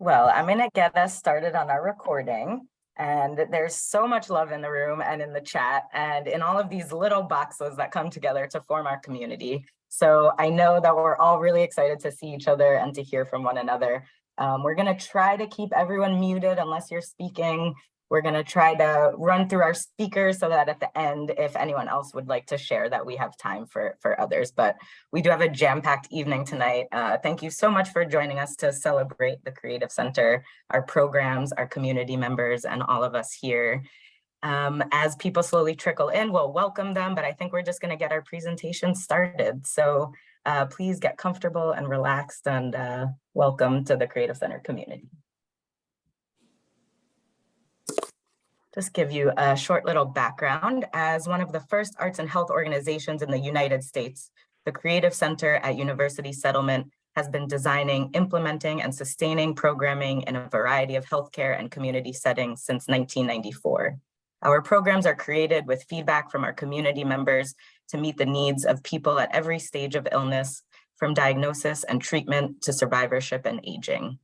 Well, I'm going to get us started on our recording. And there's so much love in the room and in the chat and in all of these little boxes that come together to form our community. So I know that we're all really excited to see each other and to hear from one another. We're going to try to keep everyone muted unless you're speaking. We're going to try to run through our speakers so that at the end, if anyone else would like to share, that we have time for others. But we do have a jam-packed evening tonight. Thank you so much for joining us to celebrate the Creative Center, our programs, our community members, and all of us here. As people slowly trickle in, we'll welcome them, but I think we're just going to get our presentation started. So please get comfortable and relaxed, and welcome to the Creative Center community. Just give you a short little background. As one of the first arts and health organizations in the United States, the Creative Center at University Settlement has been designing, implementing, and sustaining programming in a variety of healthcare and community settings since 1994. Our programs are created with feedback from our community members to meet the needs of people at every stage of illness, from diagnosis and treatment to survivorship and aging.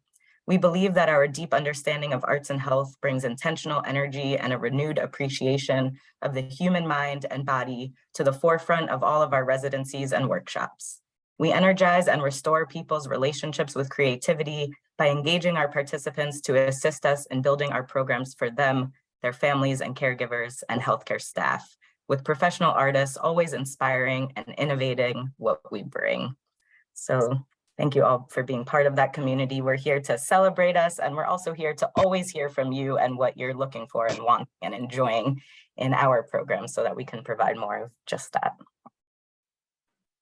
We believe that our deep understanding of arts and health brings intentional energy and a renewed appreciation of the human mind and body to the forefront of all of our residencies and workshops. We energize and restore people's relationships with creativity by engaging our participants to assist us in building our programs for them, their families and caregivers, and healthcare staff, with professional artists always inspiring and innovating what we bring. So thank you all for being part of that community. We're here to celebrate us, and we're also here to always hear from you and what you're looking for and wanting and enjoying in our program so that we can provide more of just that.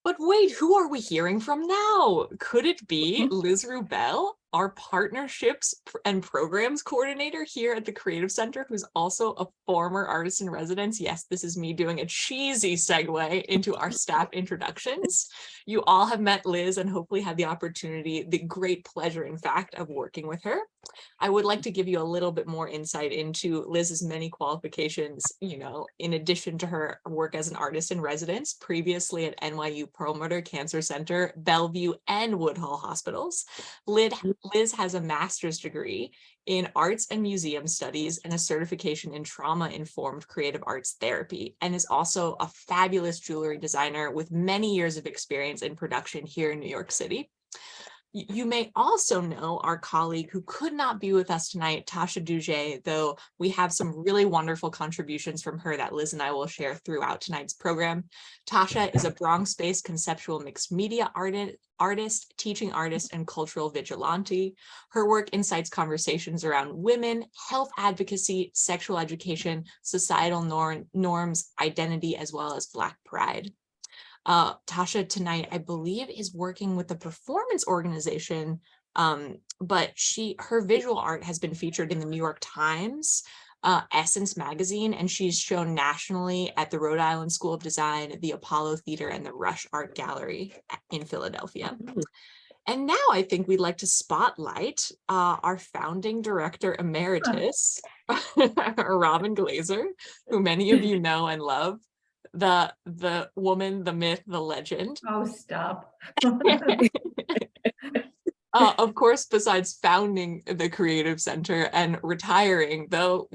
But wait, who are we hearing from now? Could it be Liz Rubel, our partnerships and programs coordinator here at the Creative Center, who's also a former artist in residence? Yes, this is me doing a cheesy segue into our staff introductions. You all have met Liz and hopefully had the opportunity, the great pleasure, in fact, of working with her. I would like to give you a little bit more insight into Liz's many qualifications, in addition to her work as an artist in residence, previously at NYU Perlmutter Cancer Center, Bellevue, and Woodhull Hospitals. Liz has a master's degree in arts and museum studies and a certification in trauma-informed creative arts therapy, and is also a fabulous jewelry designer with many years of experience in production here in New York City. You may also know our colleague who could not be with us tonight, Tasha Duget, though we have some really wonderful contributions from her that Liz and I will share throughout tonight's program. Tasha is a Bronx-based conceptual mixed media artist, teaching artist, and cultural vigilante. Her work incites conversations around women, health advocacy, sexual education, societal norms, identity, as well as Black pride. Tasha tonight, I believe, is working with a performance organization, but her visual art has been featured in the New York Times, Essence magazine, and she's shown nationally at the Rhode Island School of Design, the Apollo Theater, and the Rush Art Gallery in Philadelphia. And now I think we'd like to spotlight our founding director emeritus, Robin Glazer, who many of you know and love. The woman, the myth, the legend. Oh, stop. Of course, besides founding the Creative Center and retiring, though,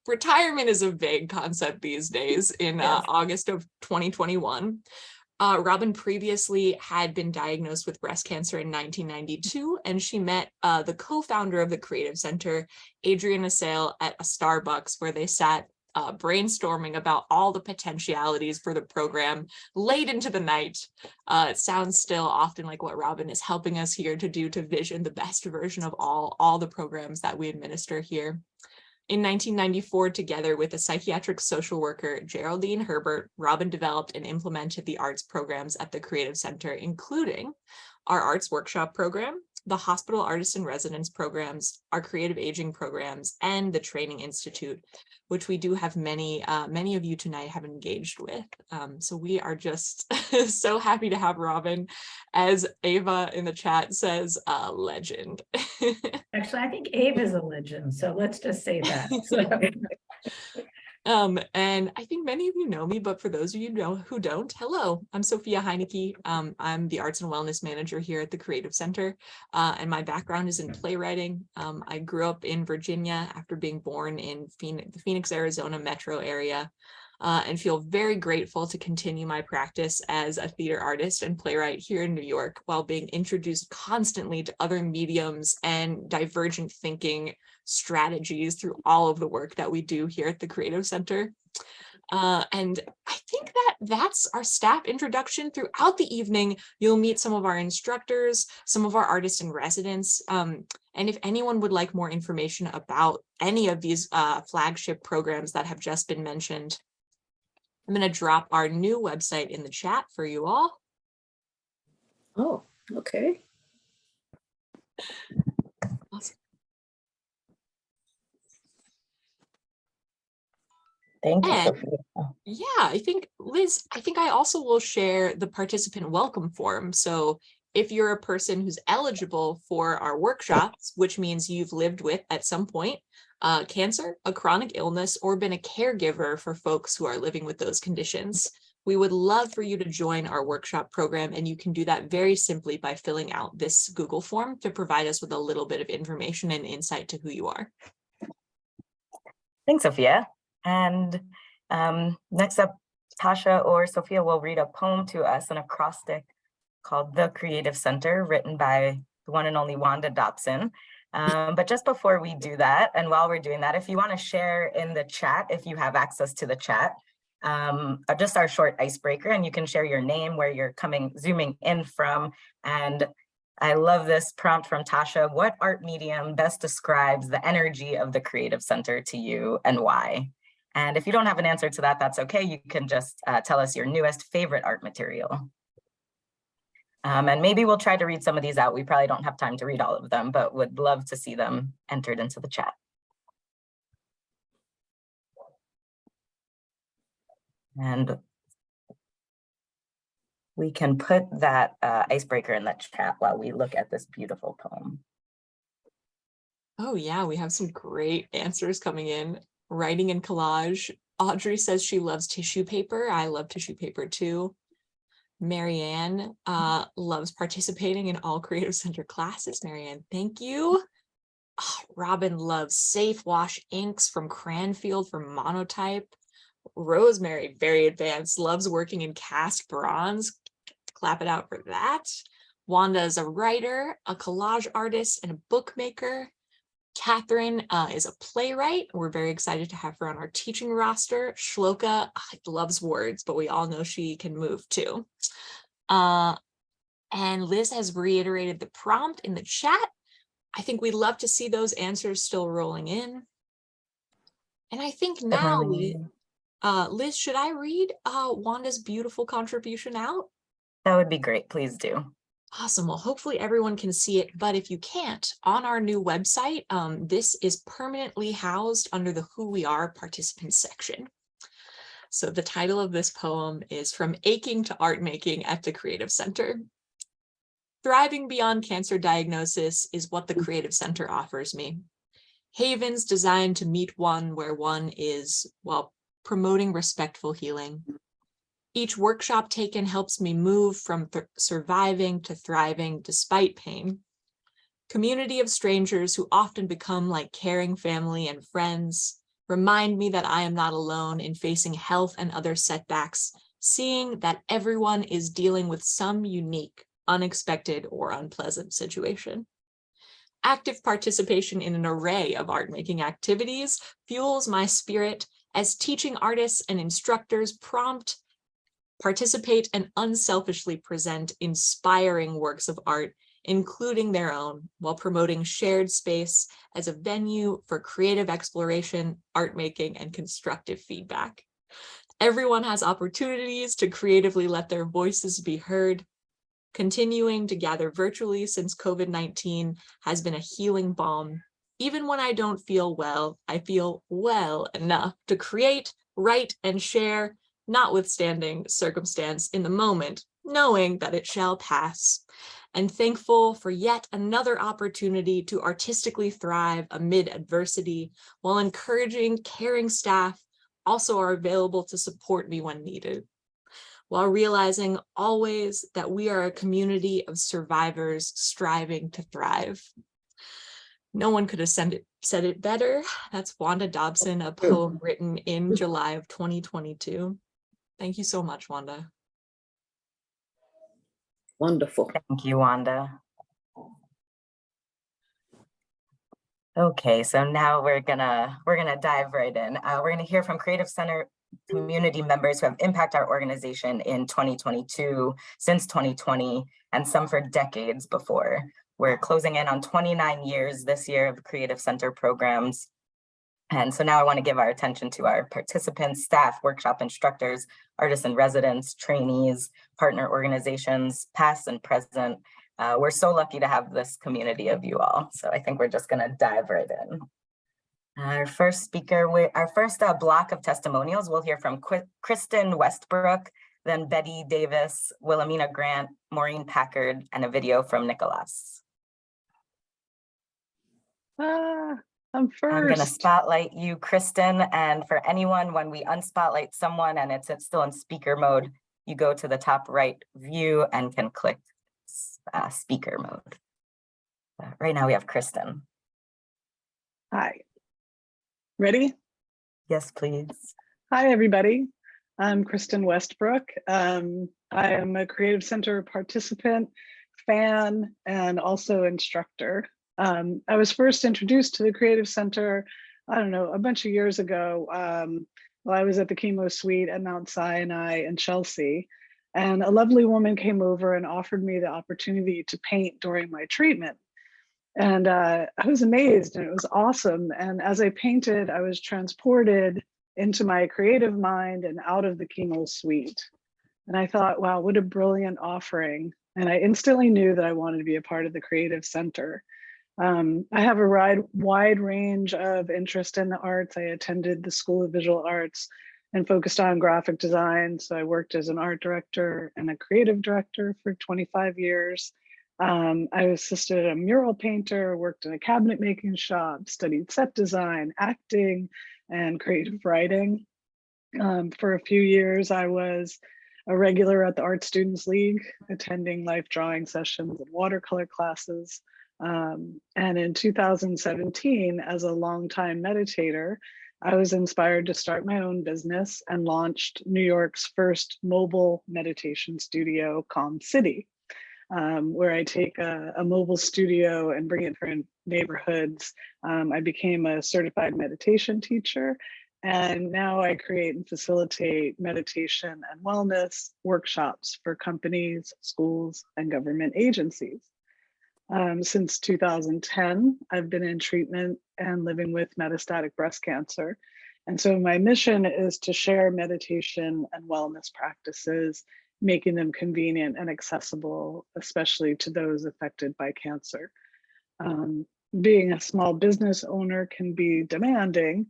retirement is a vague concept these days, in August of 2021. Robin previously had been diagnosed with breast cancer in 1992, and she met the co-founder of the Creative Center, Adrian Assail, at a Starbucks, where they sat brainstorming about all the potentialities for the program late into the night. It sounds still often like what Robin is helping us here to do, to vision the best version of all the programs that we administer here. In 1994, together with a psychiatric social worker, Geraldine Herbert, Robin developed and implemented the arts programs at the Creative Center, including our arts workshop program, the hospital artist in residence programs, our creative aging programs, and the Training Institute, which we do have many of you tonight have engaged with. So we are just so happy to have Robin, as Ava in the chat says, a legend. Actually, I think Ava is a legend, so let's just say that. So. And I think many of you know me, but for those of you who don't, hello, I'm Sophia Heineke. I'm the Arts and Wellness Manager here at the Creative Center, and my background is in playwriting. I grew up in Virginia after being born in the Phoenix, Arizona metro area, and feel very grateful to continue my practice as a theater artist and playwright here in New York while being introduced constantly to other mediums and divergent thinking strategies through all of the work that we do here at the Creative Center. And I think that's our staff introduction. Throughout the evening, you'll meet some of our instructors, some of our artists in residence. And if anyone would like more information about any of these flagship programs that have just been mentioned, I'm going to drop our new website in the chat for you all. Oh, okay. Awesome. Thank you, And Sophia. yeah, I think, Liz, I also will share the participant welcome form. So if you're a person who's eligible for our workshops, which means you've lived with at some point cancer, a chronic illness, or been a caregiver for folks who are living with those conditions, we would love for you to join our workshop program. And you can do that very simply by filling out this Google form to provide us with a little bit of information and insight to who you are. Thanks, Sophia. And next up, Tasha or Sophia will read a poem to us, an acrostic called The Creative Center, written by the one and only Wanda Dobson. But just before we do that, and while we're doing that, if you want to share in the chat, if you have access to the chat, just our short icebreaker, and you can share your name, where you're zooming in from. And I love this prompt from Tasha. What art medium best describes the energy of the Creative Center to you and why? And if you don't have an answer to that, that's okay. You can just tell us your newest favorite art material. And maybe we'll try to read some of these out. We probably don't have time to read all of them, but would love to see them entered into the chat. And we can put that icebreaker in the chat while we look at this beautiful poem. Oh yeah, we have some great answers coming in. Writing and collage. Audrey says she loves tissue paper. I love tissue paper too. Marianne loves participating in all Creative Center classes. Marianne, thank you. Oh, Robin loves Safe Wash inks from Cranfield for monotype. Rosemary, very advanced, loves working in cast bronze. Clap it out for that. Wanda is a writer, a collage artist, and a bookmaker. Catherine is a playwright. We're very excited to have her on our teaching roster. Shloka loves words, but we all know she can move too. And Liz has reiterated the prompt in the chat. I think we'd love to see those answers still rolling in. And I think now, Liz, should I read Wanda's beautiful contribution out? That would be great. Please do. Awesome. Well, hopefully everyone can see it, but if you can't, on our new website, this is permanently housed under the Who We Are participants section. So the title of this poem is From Aching to Art Making at the Creative Center. Thriving beyond cancer diagnosis is what the Creative Center offers me. Havens designed to meet one where one is, while promoting respectful healing. Each workshop taken helps me move from surviving to thriving despite pain. Community of strangers who often become like caring family and friends remind me that I am not alone in facing health and other setbacks, seeing that everyone is dealing with some unique, unexpected, or unpleasant situation. Active participation in an array of art-making activities fuels my spirit as teaching artists and instructors prompt, participate, and unselfishly present inspiring works of art, including their own, while promoting shared space as a venue for creative exploration, art making, and constructive feedback. Everyone has opportunities to creatively let their voices be heard. Continuing to gather virtually since COVID-19 has been a healing balm. Even when I don't feel well, I feel well enough to create, write, and share, notwithstanding circumstance in the moment, knowing that it shall pass, and thankful for yet another opportunity to artistically thrive amid adversity while encouraging caring staff, also are available to support me when needed, while realizing always that we are a community of survivors striving to thrive. No one could have said it better. That's Wanda Dobson, a poem written in July of 2022. Thank you so much, Wanda. Wonderful. Thank you, Wanda. Okay, so now we're gonna dive right in. We're gonna hear from Creative Center community members who have impacted our organization in 2022, since 2020, and some for decades before. We're closing in on 29 years this year of Creative Center programs. And so now I want to give our attention to our participants, staff, workshop instructors, artists in residence, trainees, partner organizations, past and present. We're so lucky to have this community of you all. So I think we're just going to dive right in. Our first speaker, our first block of testimonials, we'll hear from Kristen Westbrook, then Betty Davis, Wilhelmina Grant, Maureen Packard, and a video from Nicholas. I'm first. I'm going to spotlight you, Kristen, and for anyone, when we unspotlight someone and it's still in speaker mode, you go to the top right view and can click speaker mode. Right now we have Kristen. Hi. Ready? Yes, please. Hi, everybody. I'm Kristen Westbrook. I am a Creative Center participant, fan, and also instructor. I was first introduced to the Creative Center, I don't know, a bunch of years ago while I was at the chemo suite at Mount Sinai in Chelsea. And a lovely woman came over and offered me the opportunity to paint during my treatment. And I was amazed and it was awesome. And as I painted, I was transported into my creative mind and out of the chemo suite. And I thought, wow, what a brilliant offering. And I instantly knew that I wanted to be a part of the Creative Center. I have a wide range of interest in the arts. I attended the School of Visual Arts and focused on graphic design. So I worked as an art director and a creative director for 25 years. I assisted a mural painter, worked in a cabinet making shop, studied set design, acting, and creative writing. For a few years, I was a regular at the Art Students League, attending life drawing sessions and watercolor classes. And in 2017, as a longtime meditator, I was inspired to start my own business and launched New York's first mobile meditation studio, Calm City, where I take a mobile studio and bring it for neighborhoods. I became a certified meditation teacher, and now I create and facilitate meditation and wellness workshops for companies, schools, and government agencies. Since 2010, I've been in treatment and living with metastatic breast cancer. And so my mission is to share meditation and wellness practices, making them convenient and accessible, especially to those affected by cancer. Being a small business owner can be demanding.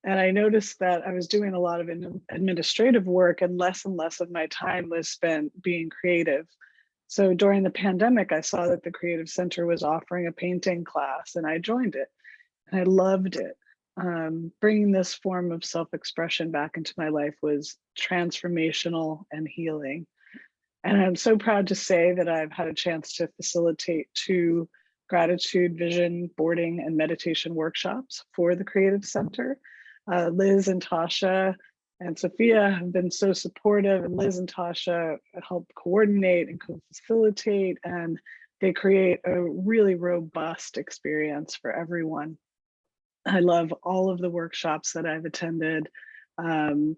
And I noticed that I was doing a lot of administrative work and less of my time was spent being creative. So during the pandemic, I saw that the Creative Center was offering a painting class and I joined it and I loved it. Bringing this form of self-expression back into my life was transformational and healing. And I'm so proud to say that I've had a chance to facilitate 2 gratitude, vision, boarding, and meditation workshops for the Creative Center. Liz and Tasha and Sophia have been so supportive, and Liz and Tasha help coordinate and co-facilitate, and they create a really robust experience for everyone. I love all of the workshops that I've attended, and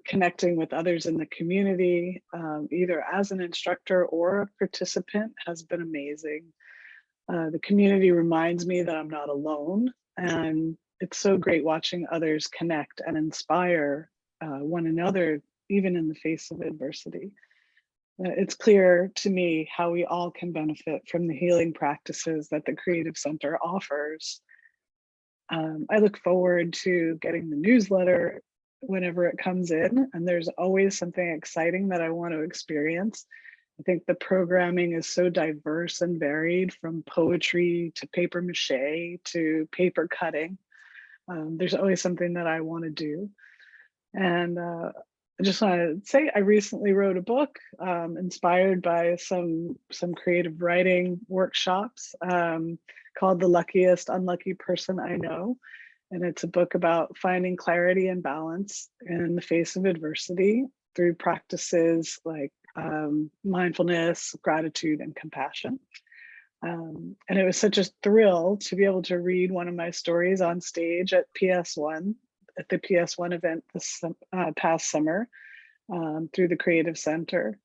connecting with others in the community, either as an instructor or a participant, has been amazing. The community reminds me that I'm not alone, and it's so great watching others connect and inspire one another, even in the face of adversity. It's clear to me how we all can benefit from the healing practices that the Creative Center offers. I look forward to getting the newsletter whenever it comes in, and there's always something exciting that I want to experience. I think the programming is so diverse and varied, from poetry to paper mache to paper cutting. There's always something that I want to do. And I just want to say, I recently wrote a book inspired by some creative writing workshops called The Luckiest Unlucky Person I Know. And it's a book about finding clarity and balance in the face of adversity through practices like mindfulness, gratitude, and compassion. And it was such a thrill to be able to read one of my stories on stage at PS1, at the PS1 event this past summer through the Creative Center.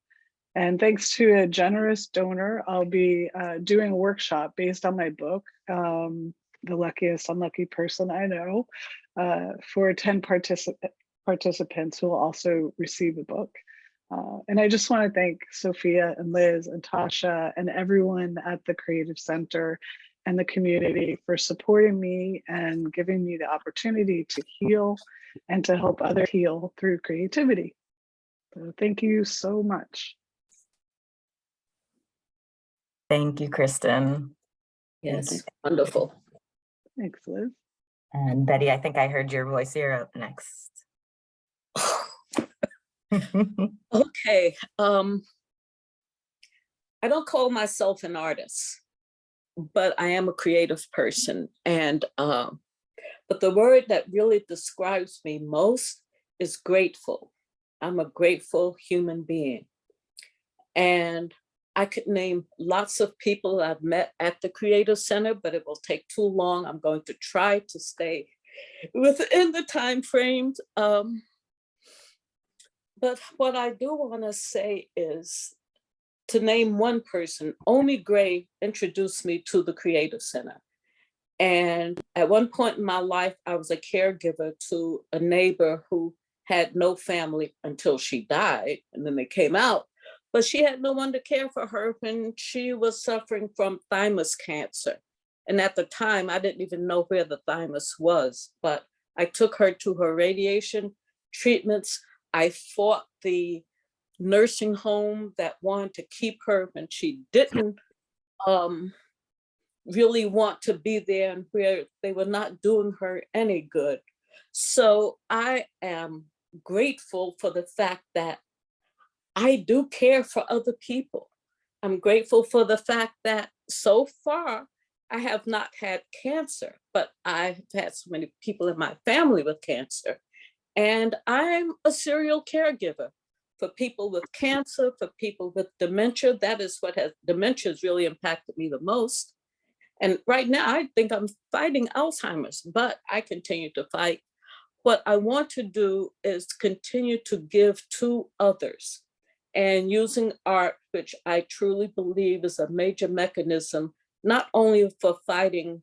And thanks to a generous donor, I'll be doing a workshop based on my book, The Luckiest Unlucky Person I Know, for 10 participants who will also receive the book. And I just want to thank Sophia and Liz and Tasha and everyone at the Creative Center and the community for supporting me and giving me the opportunity to heal and to help others heal through creativity. So thank you so much. Thank you, Kristen. Yes, wonderful. Thanks, Liz. And Betty, I think I heard your voice. You're up next. Okay. I don't call myself an artist, but I am a creative person. And but the word that really describes me most is grateful. I'm a grateful human being. And I could name lots of people I've met at the Creative Center, but it will take too long. I'm going to try to stay within the time frames. But what I do want to say is to name one person. Omi Gray introduced me to the Creative Center. And at one point in my life, I was a caregiver to a neighbor who had no family until she died, and then they came out. But she had no one to care for her when she was suffering from thymus cancer. And at the time, I didn't even know where the thymus was, but I took her to her radiation treatments. I fought the nursing home that wanted to keep her when she didn't really want to be there, and where they were not doing her any good. So I am grateful for the fact that I do care for other people. I'm grateful for the fact that so far I have not had cancer, but I've had so many people in my family with cancer. And I'm a serial caregiver for people with cancer, for people with dementia. That is what dementia has really impacted me the most. And right now, I think I'm fighting Alzheimer's, but I continue to fight. What I want to do is continue to give to others, and using art, which I truly believe is a major mechanism, not only for fighting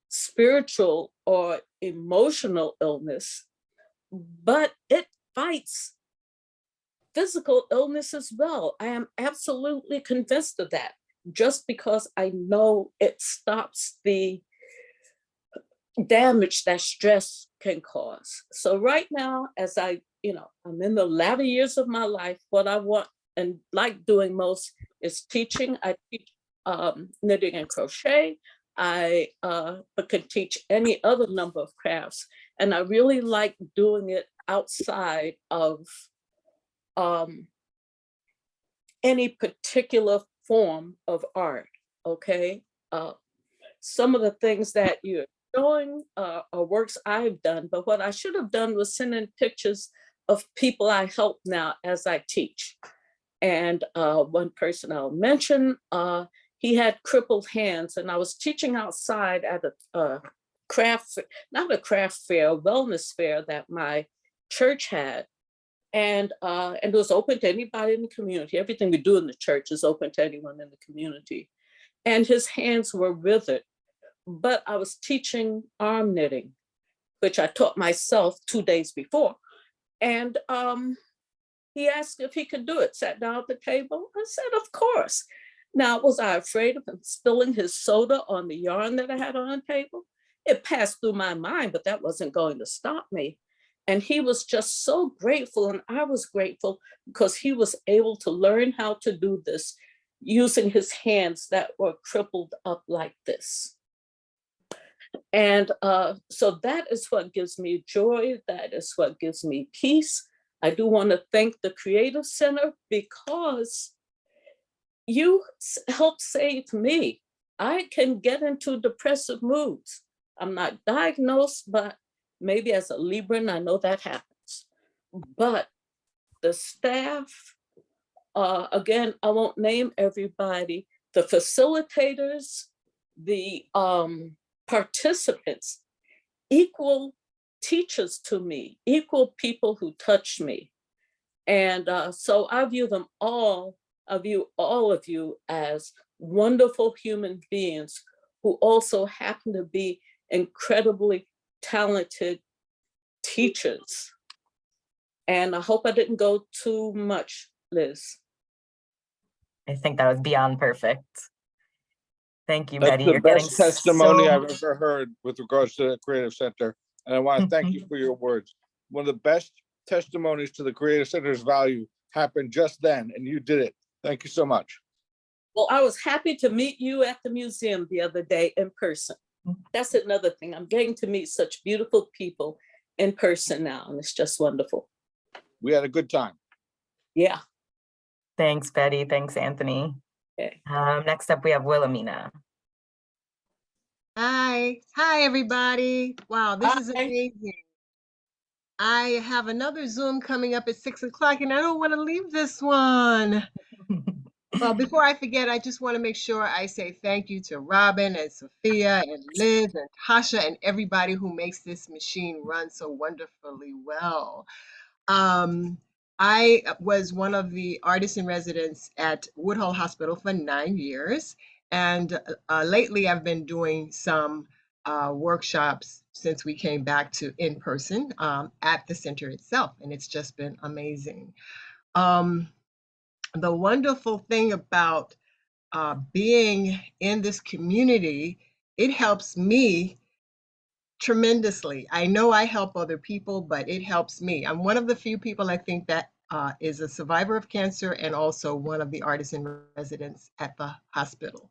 spiritual or emotional illness, but it fights physical illness as well. I am absolutely convinced of that, just because I know it stops the damage that stress can cause. So right now, as I'm in the latter years of my life, what I want and like doing most is teaching. I teach knitting and crochet. I can teach any other number of crafts. And I really like doing it outside of any particular form of art, okay? Some of the things that you're showing are works I've done, but what I should have done was send in pictures of people I help now as I teach. And one person I'll mention, he had crippled hands, and I was teaching outside at a craft, not a craft fair, a wellness fair that my church had. And it was open to anybody in the community. Everything we do in the church is open to anyone in the community. And his hands were withered. But I was teaching arm knitting, which I taught myself 2 days before. And he asked if he could do it, sat down at the table. I said, of course. Now, was I afraid of him spilling his soda on the yarn that I had on the table? It passed through my mind, but that wasn't going to stop me. And he was just so grateful, and I was grateful because he was able to learn how to do this using his hands that were crippled up like this. And so that is what gives me joy. That is what gives me peace. I do want to thank the Creative Center because you helped save me. I can get into depressive moods. I'm not diagnosed, but maybe as a Libran, I know that happens. But the staff, again, I won't name everybody, the facilitators, the participants, equal teachers to me, equal people who touch me. And so I view them all, I view all of you as wonderful human beings who also happen to be incredibly talented teachers. And I hope I didn't go too much, Liz. I think that was beyond perfect. Thank you, That's Betty. the You're getting best testimony so I've ever heard with regards to the Creative Center. And I want to thank you for your words. One of the best testimonies to the Creative Center's value happened just then, and you did it. Thank you so much. Well, I was happy to meet you at the museum the other day in person. That's another thing. I'm getting to meet such beautiful people in person now, and it's just wonderful. We had a good time. Yeah. Thanks, Betty. Thanks, Anthony. Okay. Next up, we have Wilhelmina. Hi, everybody. Wow, this is Hi. amazing. I have another Zoom coming up at 6 o'clock and I don't want to leave this one. Well, before I forget, I just want to make sure I say thank you to Robin and Sophia and Liz and Tasha and everybody who makes this machine run so wonderfully well. I was one of the artists in residence at Woodhull Hospital for 9 years. And lately I've been doing some workshops since we came back to in person at the center itself. And it's just been amazing. The wonderful thing about being in this community, it helps me tremendously. I know I help other people, but it helps me. I'm one of the few people I think that is a survivor of cancer and also one of the artists in residence at the hospital.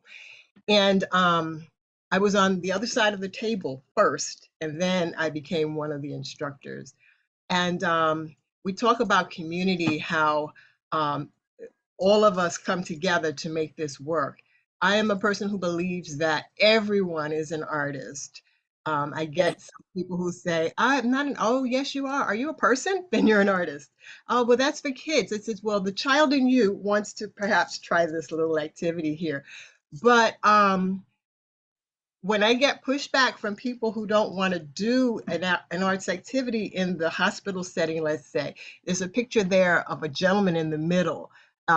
And I was on the other side of the table first, and then I became one of the instructors. And we talk about community, how all of us come together to make this work. I am a person who believes that everyone is an artist. I get some people who say, I'm not an, oh, yes, you are. Are you a person? Then you're an artist. Oh, well, that's for kids. It says, well, the child in you wants to perhaps try this little activity here. But when I get pushback from people who don't want to do an arts activity in the hospital setting, let's say, there's a picture there of a gentleman in the middle.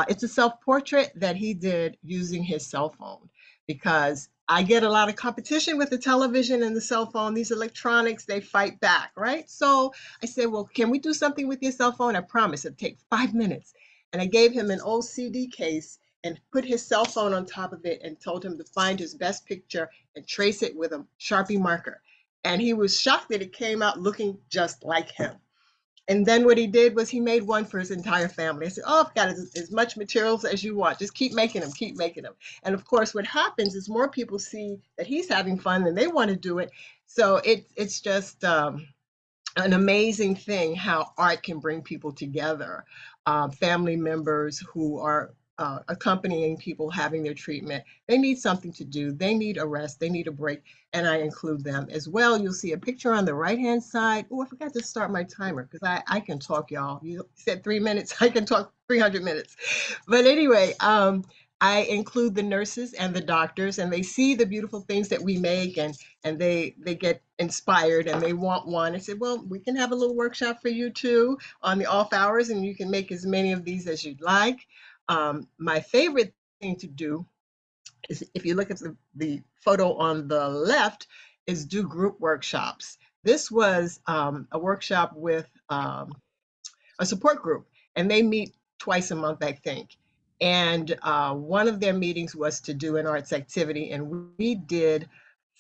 It's a self-portrait that he did using his cell phone, because I get a lot of competition with the television and the cell phone. These electronics, they fight back, right? So I said, well, can we do something with your cell phone? I promise it'll take 5 minutes. And I gave him an old CD case and put his cell phone on top of it and told him to find his best picture and trace it with a Sharpie marker. And he was shocked that it came out looking just like him. And then what he did was he made one for his entire family. I said, oh, I've got as much materials as you want. Just keep making them, keep making them. And of course, what happens is more people see that he's having fun and they want to do it. So it's just an amazing thing how art can bring people together. Family members who are accompanying people having their treatment, they need something to do. They need a rest. They need a break. And I include them as well. You'll see a picture on the right-hand side. Oh, I forgot to start my timer because I can talk, y'all. You said 3 minutes. I can talk 300 minutes. But anyway, I include the nurses and the doctors, and they see the beautiful things that we make, and they get inspired and they want one. I said, well, we can have a little workshop for you too on the off hours, and you can make as many of these as you'd like. My favorite thing to do is, if you look at the photo on the left, is do group workshops. This was a workshop with a support group, and they meet twice a month, I think. And one of their meetings was to do an arts activity, and we did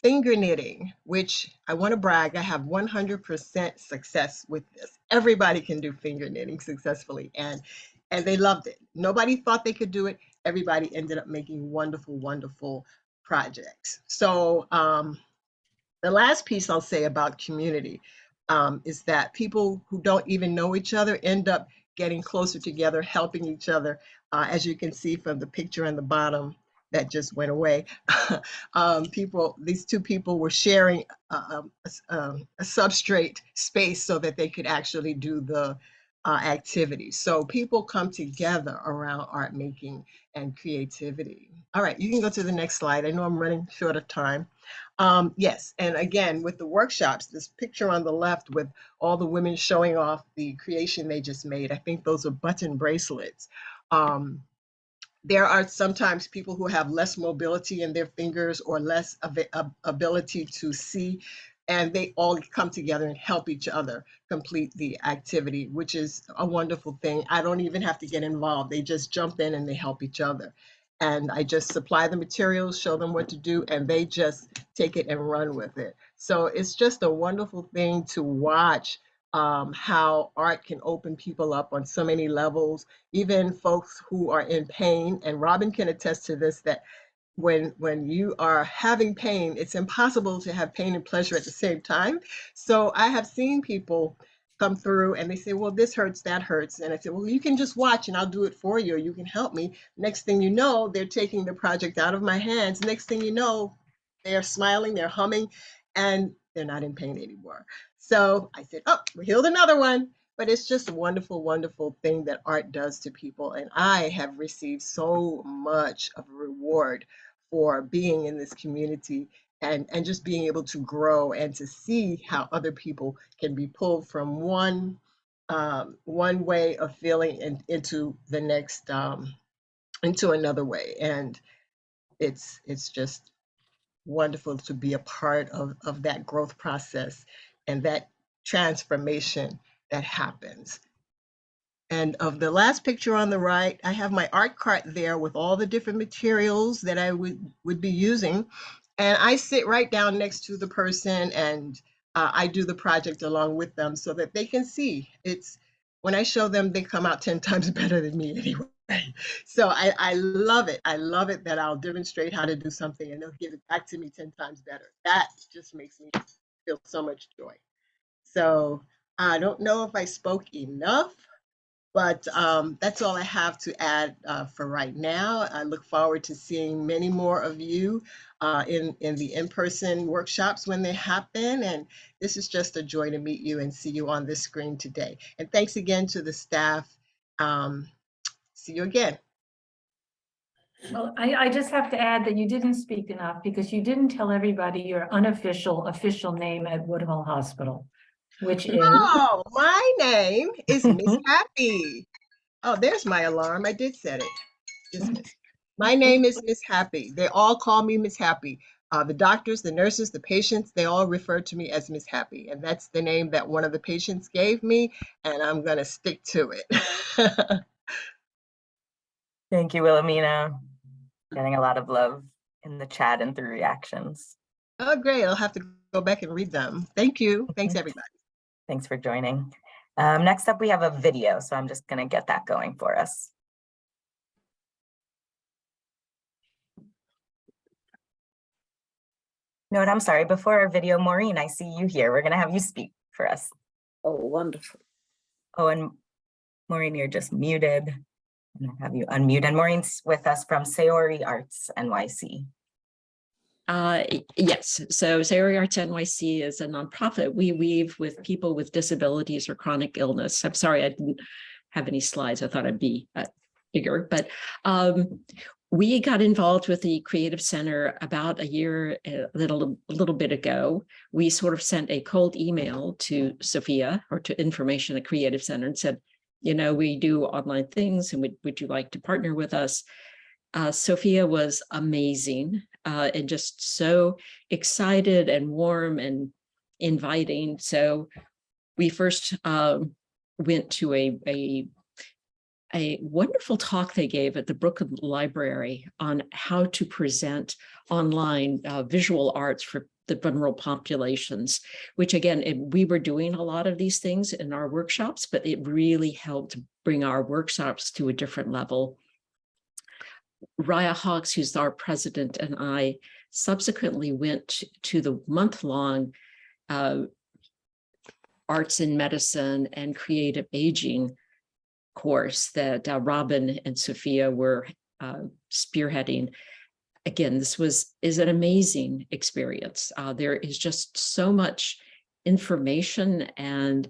finger knitting, which I want to brag, I have 100% success with this. Everybody can do finger knitting successfully, and they loved it. Nobody thought they could do it. Everybody ended up making wonderful, wonderful projects. So The last piece I'll say about community is that people who don't even know each other end up getting closer together, helping each other. As you can see from the picture on the bottom that just went away, these two people were sharing a substrate space so that they could actually do the activity. So people come together around art making and creativity. All right, you can go to the next slide. I know I'm running short of time. Yes, and again, with the workshops, this picture on the left with all the women showing off the creation they just made, I think those are button bracelets. There are sometimes people who have less mobility in their fingers or less ability to see, and they all come together and help each other complete the activity, which is a wonderful thing. I don't even have to get involved. They just jump in and they help each other. And I just supply the materials, show them what to do, and they just take it and run with it. So it's just a wonderful thing to watch how art can open people up on so many levels, even folks who are in pain. And Robin can attest to this, that when you are having pain, it's impossible to have pain and pleasure at the same time. So I have seen people come through and they say, well, this hurts, that hurts. And I said, well, you can just watch and I'll do it for you, or you can help me. Next thing you know, they're taking the project out of my hands. Next thing you know, they're smiling, they're humming, and they're not in pain anymore. So I said, oh, we healed another one. But it's just a wonderful, wonderful thing that art does to people. And I have received so much of a reward for being in this community and just being able to grow and to see how other people can be pulled from one way of feeling into the next, into another way. And it's just wonderful to be a part of that growth process and that transformation that happens. And of the last picture on the right, I have my art cart there with all the different materials that I would be using. And I sit right down next to the person and I do the project along with them so that they can see. It's when I show them, they come out 10 times better than me anyway. So I love it. I love it that I'll demonstrate how to do something and they'll give it back to me 10 times better. That just makes me feel so much joy. So I don't know if I spoke enough, but that's all I have to add for right now. I look forward to seeing many more of you in the in-person workshops when they happen. And this is just a joy to meet you and see you on this screen today. And thanks again to the staff. See you again. Well, I just have to add that you didn't speak enough because you didn't tell everybody your unofficial official name at Woodhull Hospital, which is... Oh, my name is Miss Happy. Oh, there's my alarm. I did set it. Dismiss. My name is Miss Happy. They all call me Miss Happy. The doctors, the nurses, the patients, they all refer to me as Miss Happy. And that's the name that one of the patients gave me, and I'm going to stick to it. Thank you, Wilhelmina. Getting a lot of love in the chat and through reactions. Oh, great. I'll have to go back and read them. Thank you. Thanks, everybody. Thanks for joining. Next up, we have a video, so I'm just going to get that going for us. No, I'm sorry. Before our video, Maureen, I see you here. We're going to have you speak for us. Oh, wonderful. Oh, and Maureen, you're just muted. And I'll have you unmute. And Maureen's with us from Sayori Arts NYC. Yes, so Sayori Arts NYC is a nonprofit. We weave with people with disabilities or chronic illness. I'm sorry, I didn't have any slides. I thought I'd be bigger, but we got involved with the Creative Center about a little bit ago. We sort of sent a cold email to Sophia or to information at Creative Center and said, you know, we do online things and would you like to partner with us? Sophia was amazing and just so excited and warm and inviting. So we first went to a wonderful talk they gave at the Brooklyn Library on how to present online visual arts for the vulnerable populations, which again, we were doing a lot of these things in our workshops, but it really helped bring our workshops to a different level. Raya Hawks, who's our president, and I subsequently went to the month-long arts in medicine and creative aging course that Robin and Sophia were spearheading. Again, this is an amazing experience. There is just so much information and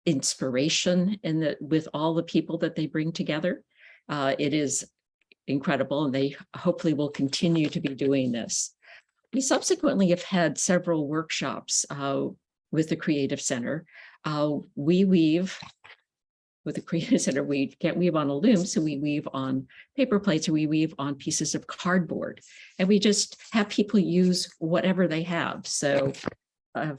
inspiration with all the people that they bring together. It is incredible, and they hopefully will continue to be doing this. We subsequently have had several workshops with the Creative Center. We weave with the Creative Center. We can't weave on a loom, so we weave on paper plates, or we weave on pieces of cardboard, and we just have people use whatever they have. So,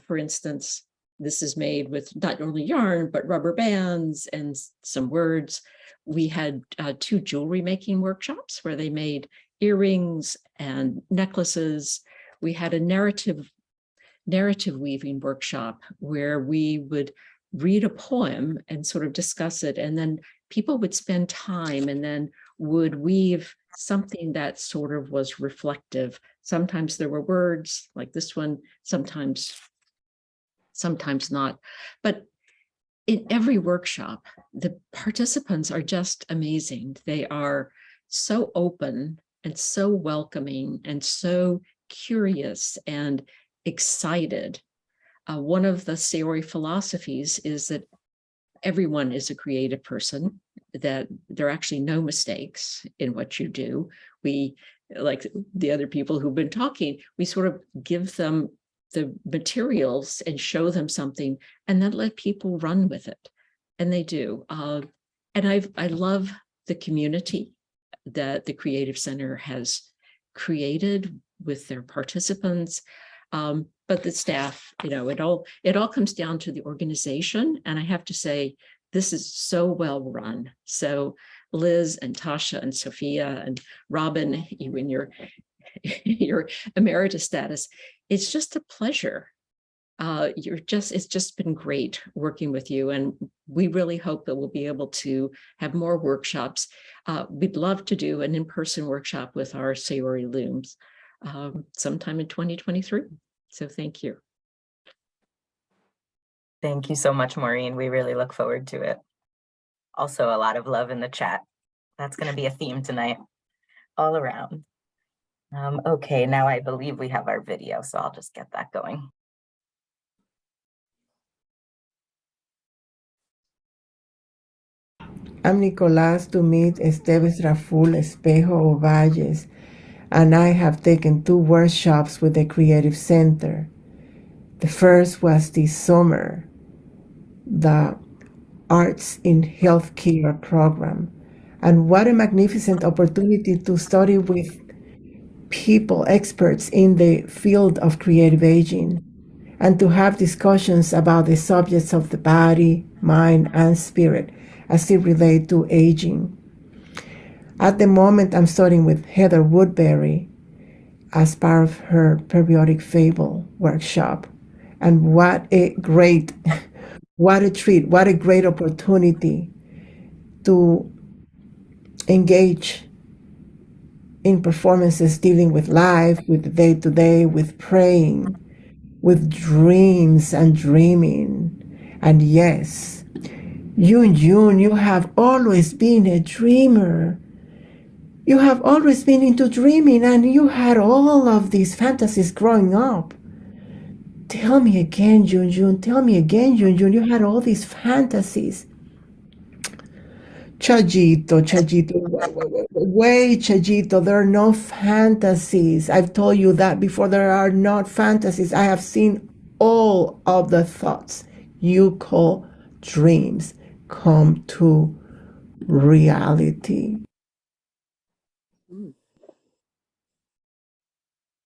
for instance, this is made with not only yarn, but rubber bands and some words. We had 2 jewelry making workshops where they made earrings and necklaces. We had a narrative weaving workshop where we would read a poem and sort of discuss it, and then people would spend time and then would weave something that sort of was reflective. Sometimes there were words like this one, sometimes not. But in every workshop, the participants are just amazing. They are so open and so welcoming and so curious and excited. One of the Sayori philosophies is that everyone is a creative person, that there are actually no mistakes in what you do. We, like the other people who've been talking, we sort of give them the materials and show them something and then let people run with it. And they do. And I love the community that the Creative Center has created with their participants. But the staff, it all comes down to the organization. And I have to say, this is so well run. So Liz and Tasha and Sophia and Robin, you in your emeritus status, it's just a pleasure. It's just been great working with you. And we really hope that we'll be able to have more workshops. We'd love to do an in-person workshop with our Sayori looms sometime in 2023. So thank you. Thank you so much, Maureen. We really look forward to it. Also, a lot of love in the chat. That's going to be a theme tonight, all around. Okay, now I believe we have our video, so I'll just get that going. I'm Nicolás Dumit Esteves Raful Espejo Ovalles, and I have taken 2 workshops with the Creative Center. The first was this summer, the Arts in Healthcare program. And what a magnificent opportunity to study with people, experts in the field of creative aging, and to have discussions about the subjects of the body, mind, and spirit as it relates to aging. At the moment, I'm studying with Heather Woodbury as part of her periodic fable workshop. And what a great, what a treat, what a great opportunity to engage in performances dealing with life, with the day-to-day, with praying, with dreams and dreaming. And yes, June, you have always been a dreamer. You have always been into dreaming, and you had all of these fantasies growing up. Tell me again, June, tell me again, June, you had all these fantasies. Chajito, wait, Chajito, there are no fantasies. I've told you that before. There are not fantasies. I have seen all of the thoughts you call dreams come to reality.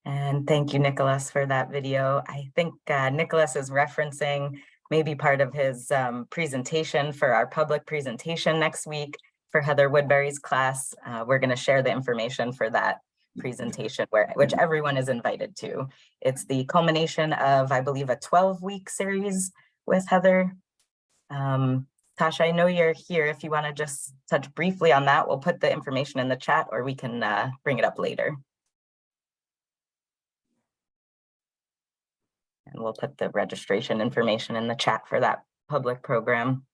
And thank you, Nicholas, for that video. I think Nicholas is referencing maybe part of his presentation for our public presentation next week for Heather Woodbury's class. We're going to share the information for that presentation, which everyone is invited to. It's the culmination of, I believe, a 12-week series with Heather, Tasha, I know you're here. If you want to just touch briefly on that, we'll put the information in the chat, or we can bring it up later. And we'll put the registration information in the chat for that public program.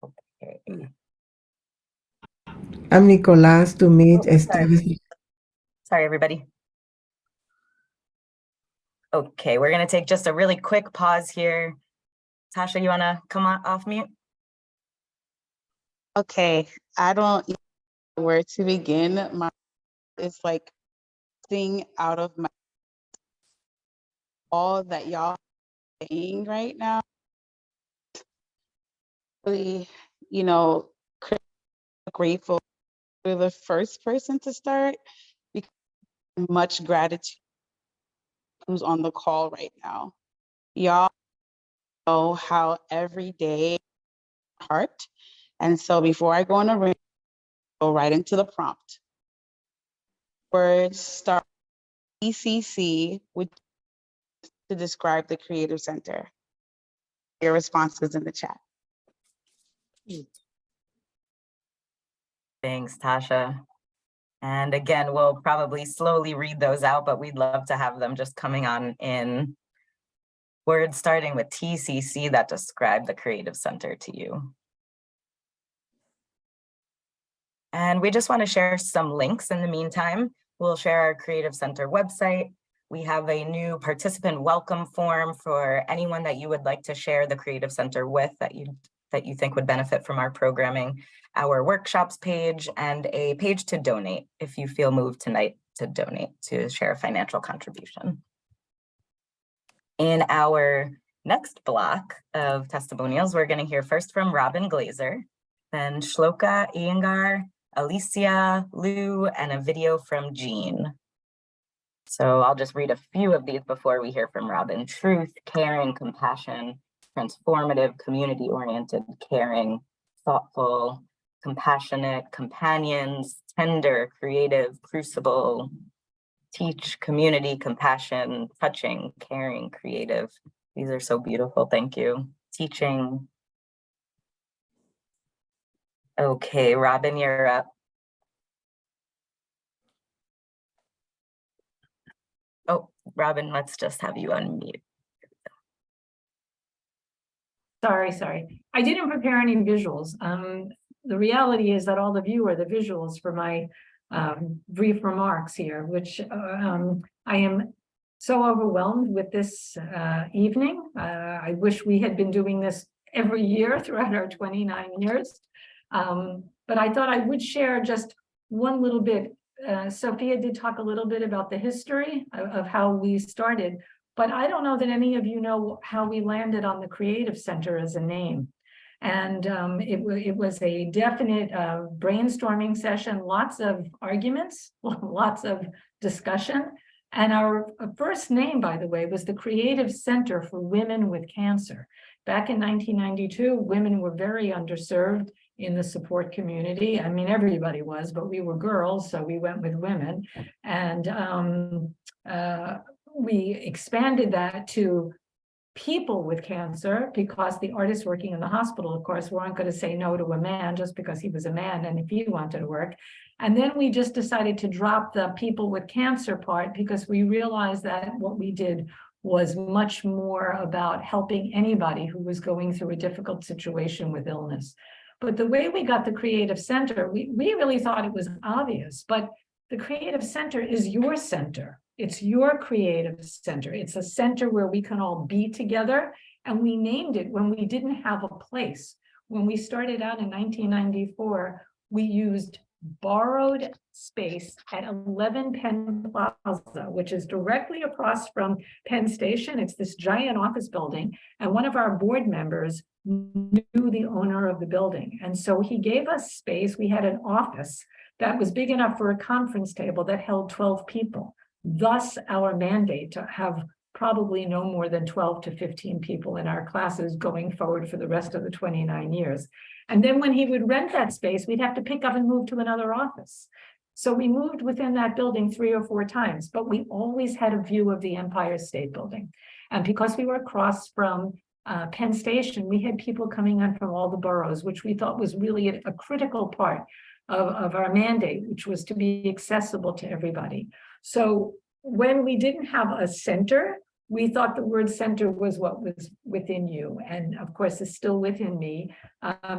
Okay. I'm Nicolás to meet Esteves. Sorry, everybody. Okay, we're going to take just a really quick pause here. Tasha, you want to come off mute? Okay, I don't know where to begin. It's like thing out of my all that y'all are saying right now. Really, you know, grateful for the first person to start because much gratitude who's on the call right now. Y'all know how every day heart. And so before I go on a ring, go right into the prompt. Words start ECC with to describe the Creative Center. Your responses in the chat. Thanks, Tasha. And again, we'll probably slowly read those out, but we'd love to have them just coming on in. Words starting with TCC that describe the Creative Center to you. And we just want to share some links in the meantime. We'll share our Creative Center website. We have a new participant welcome form for anyone that you would like to share the Creative Center with that you think would benefit from our programming, our workshops page, and a page to donate if you feel moved tonight to donate, to share a financial contribution. In our next block of testimonials, we're going to hear first from Robin Glazer, then Shloka Iyengar, Alicia, Lou, and a video from Jean. So I'll just read a few of these before we hear from Robin. Truth, caring, compassion, transformative, community-oriented, caring, thoughtful, compassionate, companions, tender, creative, crucible, teach, community, compassion, touching, caring, creative. These are so beautiful, thank you. Teaching. Okay, Robin, you're up. Oh, Robin, let's just have you unmute. Sorry. I didn't prepare any visuals. The reality is that all of you are the visuals for my brief remarks here, which I am so overwhelmed with this evening. I wish we had been doing this every year throughout our 29 years. But I thought I would share just one little bit. Sophia did talk a little bit about the history of how we started, but I don't know that any of you know how we landed on the Creative Center as a name. And it was a definite brainstorming session, lots of arguments, lots of discussion. And our first name, by the way, was the Creative Center for Women with Cancer. Back in 1992, women were very underserved in the support community. I mean, everybody was, but we were girls, so we went with women. And we expanded that to people with cancer because the artists working in the hospital, of course, weren't going to say no to a man just because he was a man and if he wanted to work. And then we just decided to drop the people with cancer part because we realized that what we did was much more about helping anybody who was going through a difficult situation with illness. But the way we got the Creative Center, we really thought it was obvious, but the Creative Center is your center. It's your Creative Center. It's a center where we can all be together. And we named it when we didn't have a place. When we started out in 1994, we used borrowed space at 11 Penn Plaza, which is directly across from Penn Station. It's this giant office building. And one of our board members knew the owner of the building. And so he gave us space. We had an office that was big enough for a conference table that held 12 people. Thus, our mandate to have probably no more than 12 to 15 people in our classes going forward for the rest of the 29 years. And then when he would rent that space, we'd have to pick up and move to another office. So we moved within that building 3 or 4 times, but we always had a view of the Empire State Building. And because we were across from Penn Station, we had people coming in from all the boroughs, which we thought was really a critical part of our mandate, which was to be accessible to everybody. So when we didn't have a center, we thought the word center was what was within you. And of course, it's still within me.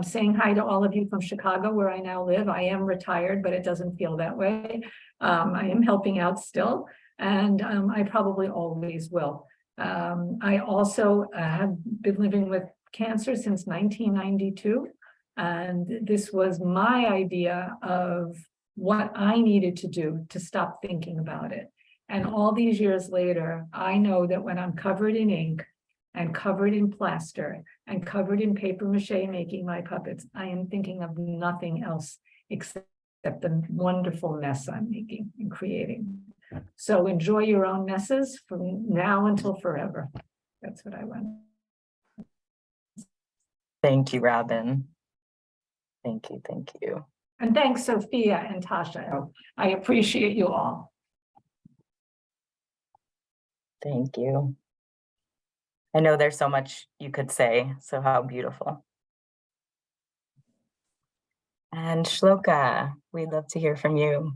Saying hi to all of you from Chicago, where I now live. I am retired, but it doesn't feel that way. I am helping out still, and I probably always will. I also have been living with cancer since 1992. And this was my idea of what I needed to do to stop thinking about it. And all these years later, I know that when I'm covered in ink and covered in plaster and covered in paper mache making my puppets, I am thinking of nothing else except the wonderful mess I'm making and creating. So enjoy your own messes from now until forever. That's what I want. Thank you, Robin. Thank you, thank you. And thanks, Sophia and Tasha. I appreciate you all. Thank you. I know there's so much you could say, so how beautiful. And Shloka, we'd love to hear from you.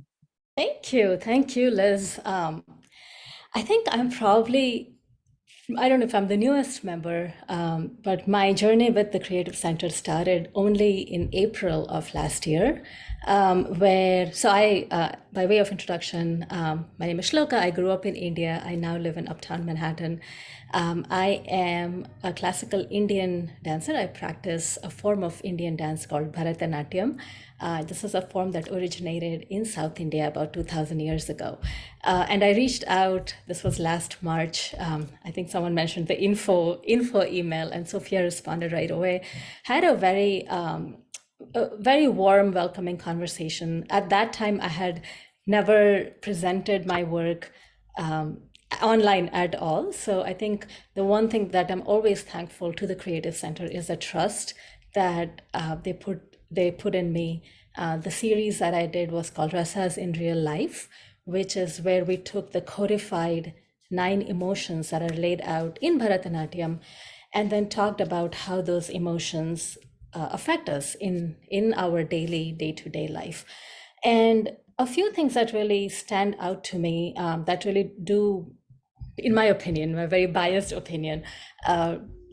Thank you, Liz. I think I'm probably, I don't know if I'm the newest member, but my journey with the Creative Center started only in April of last year, by way of introduction, my name is Shloka. I grew up in India. I now live in Uptown Manhattan. I am a classical Indian dancer. I practice a form of Indian dance called Bharatanatyam. This is a form that originated in South India about 2,000 years ago. And I reached out, this was last March. I think someone mentioned the info email, and Sophia responded right away. Had a very warm, welcoming conversation. At that time, I had never presented my work online at all. So I think the one thing that I'm always thankful to the Creative Center is the trust that they put in me. The series that I did was called Rasas in Real Life, which is where we took the codified 9 emotions that are laid out in Bharatanatyam and then talked about how those emotions affect us in our daily, day-to-day life. And a few things that really stand out to me that really do, in my opinion, my very biased opinion,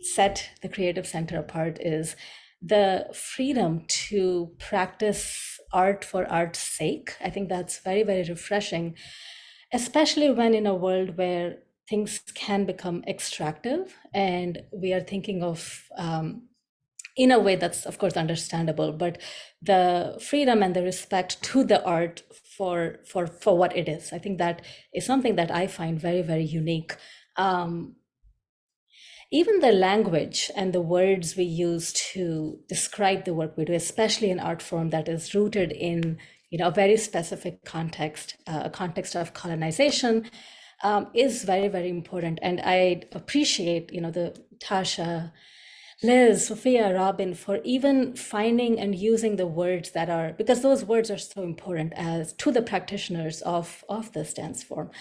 set the Creative Center apart is the freedom to practice art for art's sake. I think that's very, very refreshing, especially when in a world where things can become extractive and we are thinking of in a way that's of course understandable, but the freedom and the respect to the art for what it is. I think that is something that I find very, very unique. Even the language and the words we use to describe the work we do, especially in art form that is rooted in a very specific context, a context of colonization, is very, very important. And I appreciate the Tasha, Liz, Sophia, Robin, for even finding and using the words that are, because those words are so important as to the practitioners of this dance form.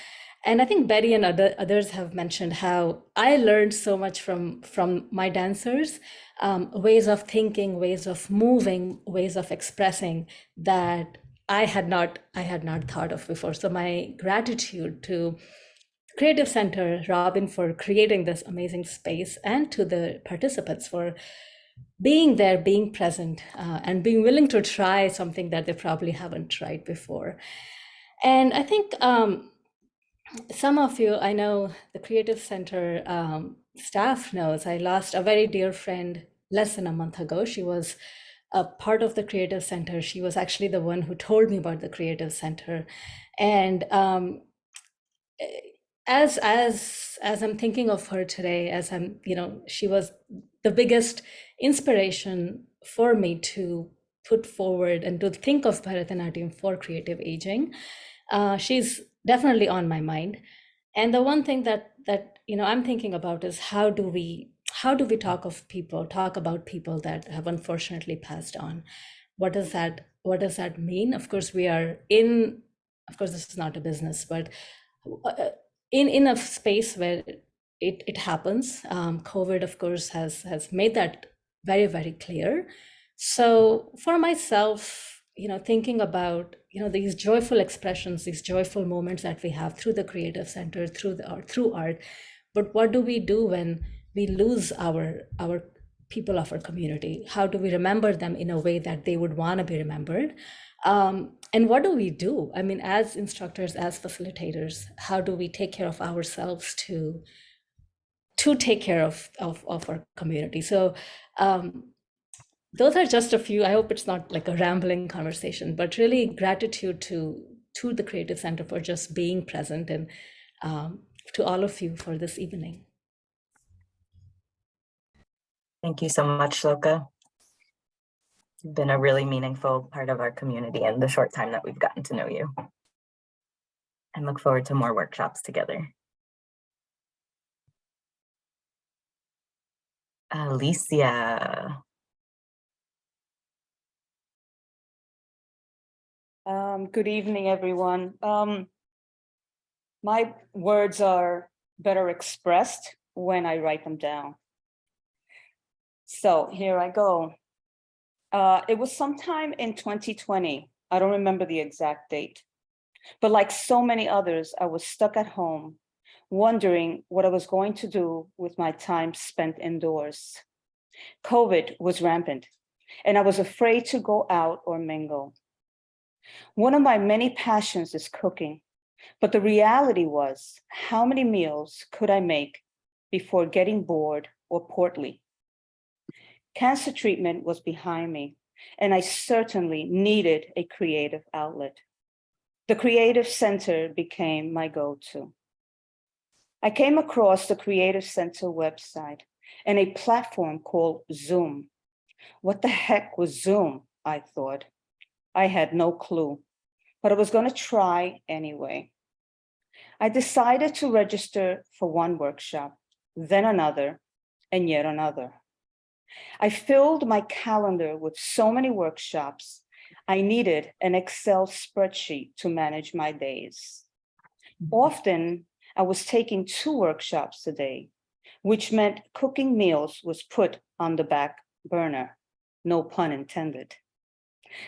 And I think Betty and others have mentioned how I learned so much from my dancers, ways of thinking, ways of moving, ways of expressing that I had not thought of before. So my gratitude to Creative Center, Robin, for creating this amazing space, and to the participants for being there, being present, and being willing to try something that they probably haven't tried before. And I think some of you, I know the Creative Center staff knows, I lost a very dear friend less than a month ago. She was a part of the Creative Center. She was actually the one who told me about the Creative Center. And as I'm thinking of her today, as I'm, she was the biggest inspiration for me to put forward and to think of Bharatanatyam for creative aging. She's definitely on my mind. And the one thing that I'm thinking about is how do we talk about people that have unfortunately passed on? What does that mean? Of course, this is not a business, but in a space where it happens. COVID, of course, has made that very, very clear. So for myself, thinking about, these joyful expressions, these joyful moments that we have through the Creative Center, through art, but what do we do when we lose our people of our community? How do we remember them in a way that they would want to be remembered? And what do we do? I mean, as instructors, as facilitators, how do we take care of ourselves to take care of our community? So those are just a few. I hope it's not like a rambling conversation, but really gratitude to the Creative Center for just being present, and to all of you for this evening. Thank you so much, Shloka. You've been a really meaningful part of our community in the short time that we've gotten to know you. And look forward to more workshops together. Alicia. Good evening, everyone. My words are better expressed when I write them down. So here I go. It was sometime in 2020. I don't remember the exact date. But like so many others, I was stuck at home, wondering what I was going to do with my time spent indoors. COVID was rampant, and I was afraid to go out or mingle. One of my many passions is cooking, but the reality was, how many meals could I make before getting bored or portly? Cancer treatment was behind me, and I certainly needed a creative outlet. The Creative Center became my go-to. I came across the Creative Center website and a platform called Zoom. What the heck was Zoom? I thought. I had no clue, but I was going to try anyway. I decided to register for one workshop, then another, and yet another. I filled my calendar with so many workshops, I needed an Excel spreadsheet to manage my days. Often, I was taking 2 workshops a day, which meant cooking meals was put on the back burner, no pun intended.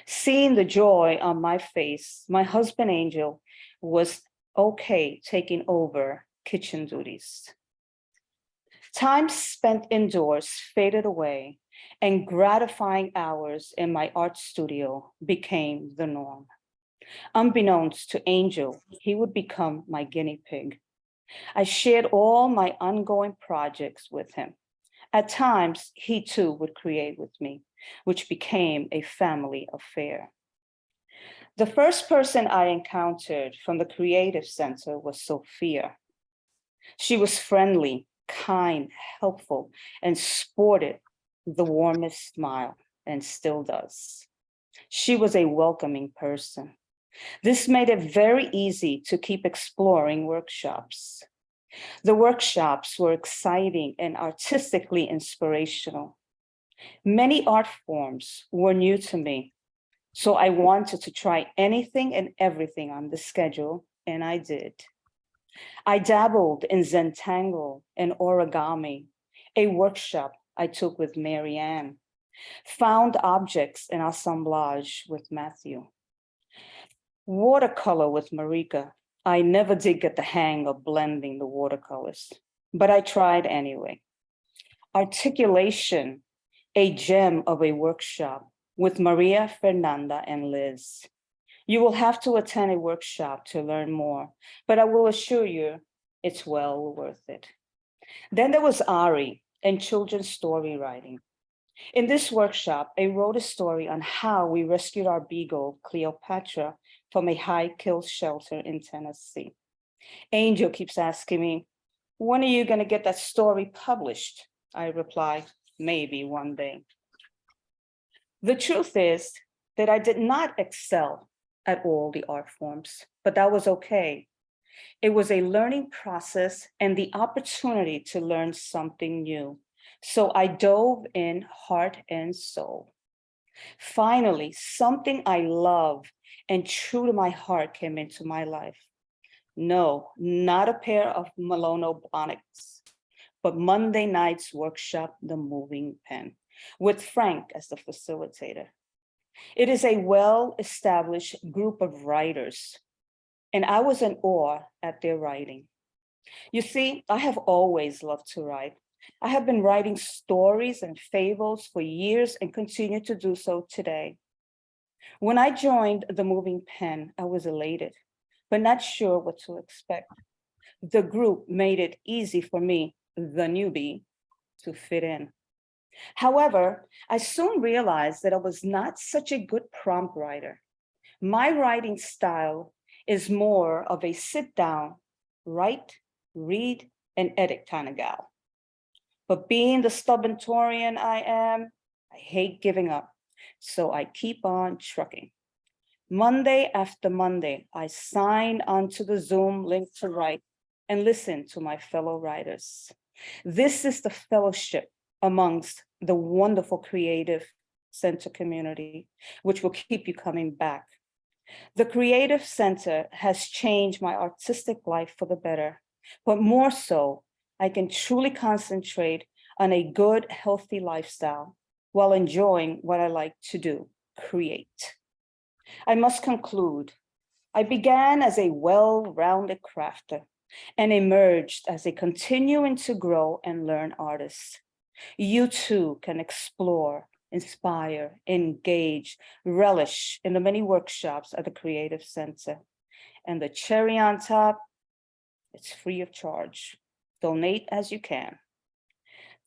Seeing the joy on my face, my husband Angel was okay taking over kitchen duties. Time spent indoors faded away, and gratifying hours in my art studio became the norm. Unbeknownst to Angel, he would become my guinea pig. I shared all my ongoing projects with him. At times, he too would create with me, which became a family affair. The first person I encountered from the Creative Center was Sophia. She was friendly, kind, helpful, and sported the warmest smile, and still does. She was a welcoming person. This made it very easy to keep exploring workshops. The workshops were exciting and artistically inspirational. Many art forms were new to me, so I wanted to try anything and everything on the schedule, and I did. I dabbled in Zentangle and origami, a workshop I took with Marianne, found objects in assemblage with Matthew. Watercolor with Marika. I never did get the hang of blending the watercolors, but I tried anyway. Articulation, a gem of a workshop with Maria, Fernanda, and Liz. You will have to attend a workshop to learn more, but I will assure you it's well worth it. Then there was Ari and children's story writing. In this workshop, I wrote a story on how we rescued our beagle, Cleopatra, from a high kill shelter in Tennessee. Angel keeps asking me, when are you going to get that story published? I reply, maybe one day. The truth is that I did not excel at all the art forms, but that was okay. It was a learning process and the opportunity to learn something new. So I dove in heart and soul. Finally, something I love and true to my heart came into my life. No, not a pair of Malone Bonics, but Monday night's workshop, The Moving Pen, with Frank as the facilitator. It is a well-established group of writers, and I was in awe at their writing. You see, I have always loved to write. I have been writing stories and fables for years and continue to do so today. When I joined The Moving Pen, I was elated, but not sure what to expect. The group made it easy for me, the newbie, to fit in. However, I soon realized that I was not such a good prompt writer. My writing style is more of a sit down, write, read, and edit kind of gal. But being the stubborn Taurian I am, I hate giving up. So I keep on trucking. Monday after Monday, I sign onto the Zoom link to write and listen to my fellow writers. This is the fellowship amongst the wonderful Creative Center community, which will keep you coming back. The Creative Center has changed my artistic life for the better, but more so, I can truly concentrate on a good, healthy lifestyle while enjoying what I like to do, create. I must conclude, I began as a well-rounded crafter and emerged as a continuing to grow and learn artist. You too can explore, inspire, engage, relish in the many workshops at the Creative Center. And the cherry on top, it's free of charge. Donate as you can.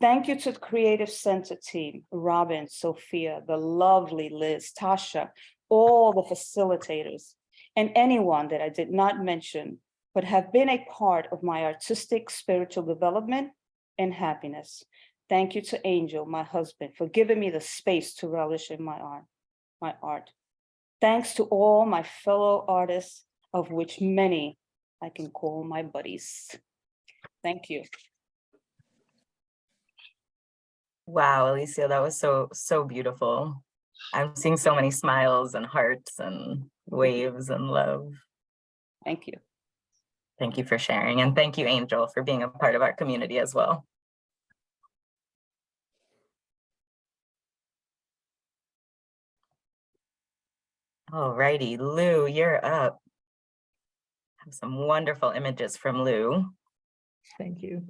Thank you to the Creative Center team, Robin, Sophia, the lovely Liz, Tasha, all the facilitators, and anyone that I did not mention, but have been a part of my artistic, spiritual development and happiness. Thank you to Angel, my husband, for giving me the space to relish in my art. Thanks to all my fellow artists, of which many I can call my buddies. Thank you. Wow, Alicia, that was so beautiful. I'm seeing so many smiles and hearts and waves and love. Thank you. Thank you for sharing. And thank you, Angel, for being a part of our community as well. All righty, Lou, you're up. I have some wonderful images from Lou. Thank you.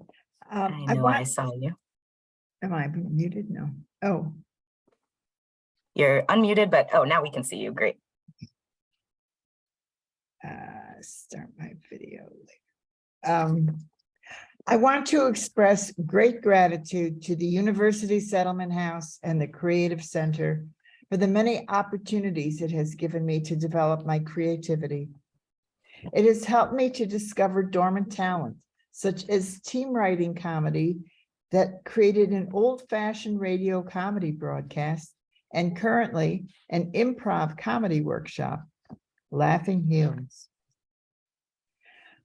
I know I saw you. Am I muted? No. Oh. You're unmuted, but oh, now we can see you. Great. Start my video later. I want to express great gratitude to the University Settlement House and the Creative Center for the many opportunities it has given me to develop my creativity. It has helped me to discover dormant talent, such as team writing comedy that created an old-fashioned radio comedy broadcast, and currently an improv comedy workshop, Laughing Heels.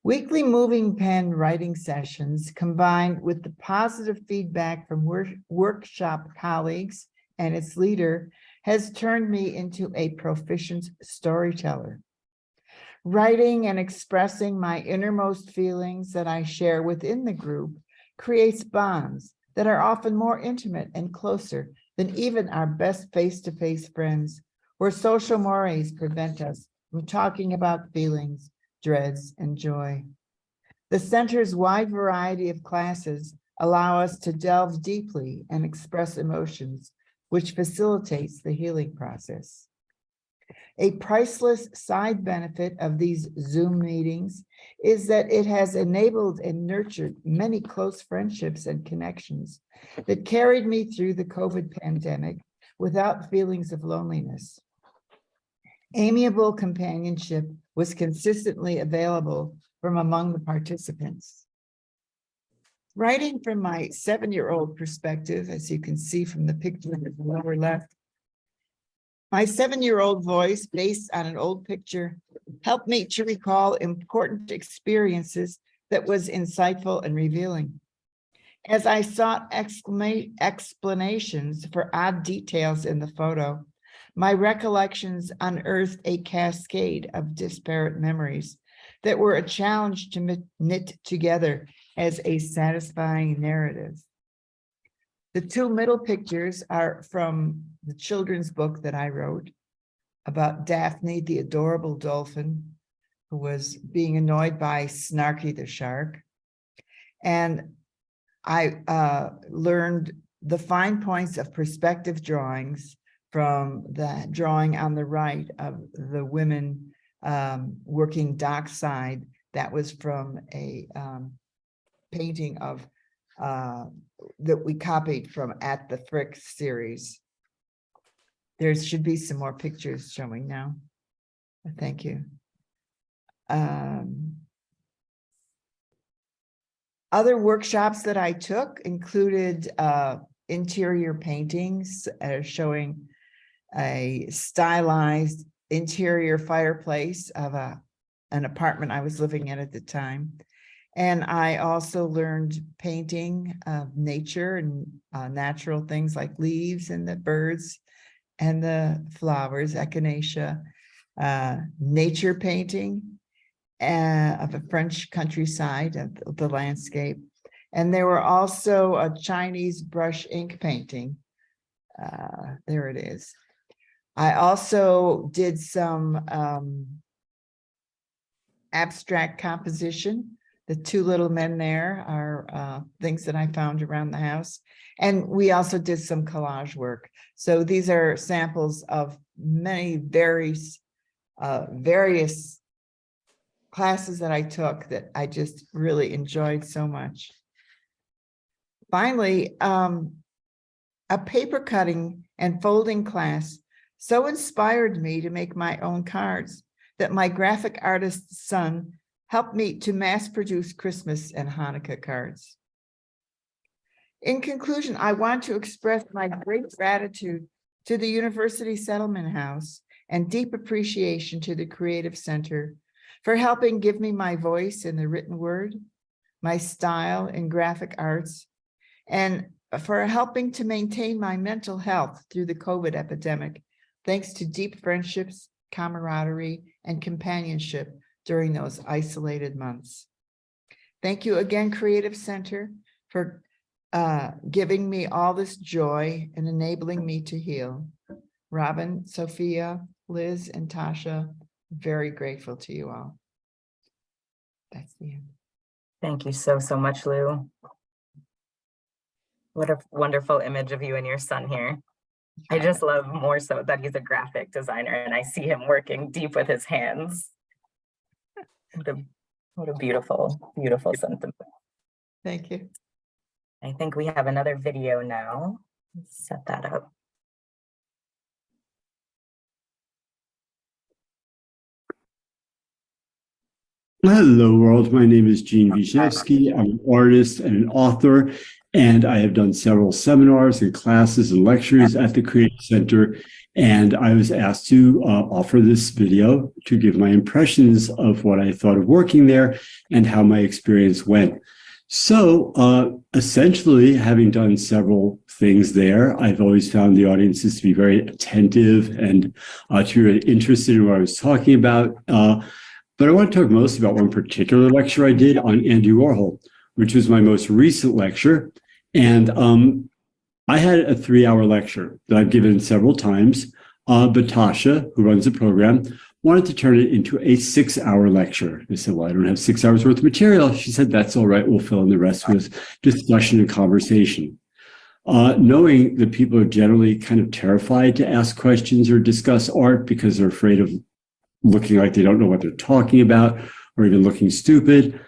Weekly moving pen writing sessions combined with the positive feedback from workshop colleagues and its leader has turned me into a proficient storyteller. Writing and expressing my innermost feelings that I share within the group creates bonds that are often more intimate and closer than even our best face-to-face friends, where social mores prevent us from talking about feelings, dreads, and joy. The center's wide variety of classes allow us to delve deeply and express emotions, which facilitates the healing process. A priceless side benefit of these Zoom meetings is that it has enabled and nurtured many close friendships and connections that carried me through the COVID pandemic without feelings of loneliness. Amiable companionship was consistently available from among the participants. Writing from my 7-year-old perspective, as you can see from the picture in the lower left, my 7-year-old voice, based on an old picture, helped me to recall important experiences that was insightful and revealing. As I sought explanations for odd details in the photo, my recollections unearthed a cascade of disparate memories that were a challenge to knit together as a satisfying narrative. The two middle pictures are from the children's book that I wrote about Daphne, the adorable dolphin, who was being annoyed by Snarky the shark. And I learned the fine points of perspective drawings from the drawing on the right of the women working dockside. That was from a painting of that we copied from At the Frick series. There should be some more pictures showing now. Thank you. Other workshops that I took included interior paintings showing a stylized interior fireplace of an apartment I was living in at the time. And I also learned painting of nature and natural things like leaves and the birds and the flowers, echinacea, nature painting of a French countryside of the landscape. And there were also a Chinese brush ink painting. There it is. I also did some abstract composition. The two little men there are things that I found around the house. And we also did some collage work. So these are samples of many various classes that I took that I just really enjoyed so much. Finally, a paper cutting and folding class so inspired me to make my own cards that my graphic artist's son helped me to mass produce Christmas and Hanukkah cards. In conclusion, I want to express my great gratitude to the University Settlement House and deep appreciation to the Creative Center for helping give me my voice in the written word, my style in graphic arts, and for helping to maintain my mental health through the COVID epidemic, thanks to deep friendships, camaraderie, and companionship during those isolated months. Thank you again, Creative Center, for giving me all this joy and enabling me to heal. Robin, Sophia, Liz, and Tasha, very grateful to you all. That's the end. Thank you so much, Lou. What a wonderful image of you and your son here. I just love more so that he's a graphic designer and I see him working deep with his hands. What a beautiful, beautiful sentiment. Thank you. I think we have another video now. Let's set that up. Hello, world. My name is Gene Wisniewski. I'm an artist and an author, and I have done several seminars and classes and lectures at the Creative Center. And I was asked to offer this video to give my impressions of what I thought of working there and how my experience went. So essentially, having done several things there, I've always found the audiences to be very attentive and to be really interested in what I was talking about. But I want to talk most about one particular lecture I did on Andy Warhol, which was my most recent lecture. And I had a 3-hour lecture that I've given several times, but Tasha, who runs the program, wanted to turn it into a 6-hour lecture. I said, well, I don't have 6 hours worth of material. She said, that's all right. We'll fill in the rest with discussion and conversation. Knowing that people are generally kind of terrified to ask questions or discuss art because they're afraid of looking like they don't know what they're talking about or even looking stupid,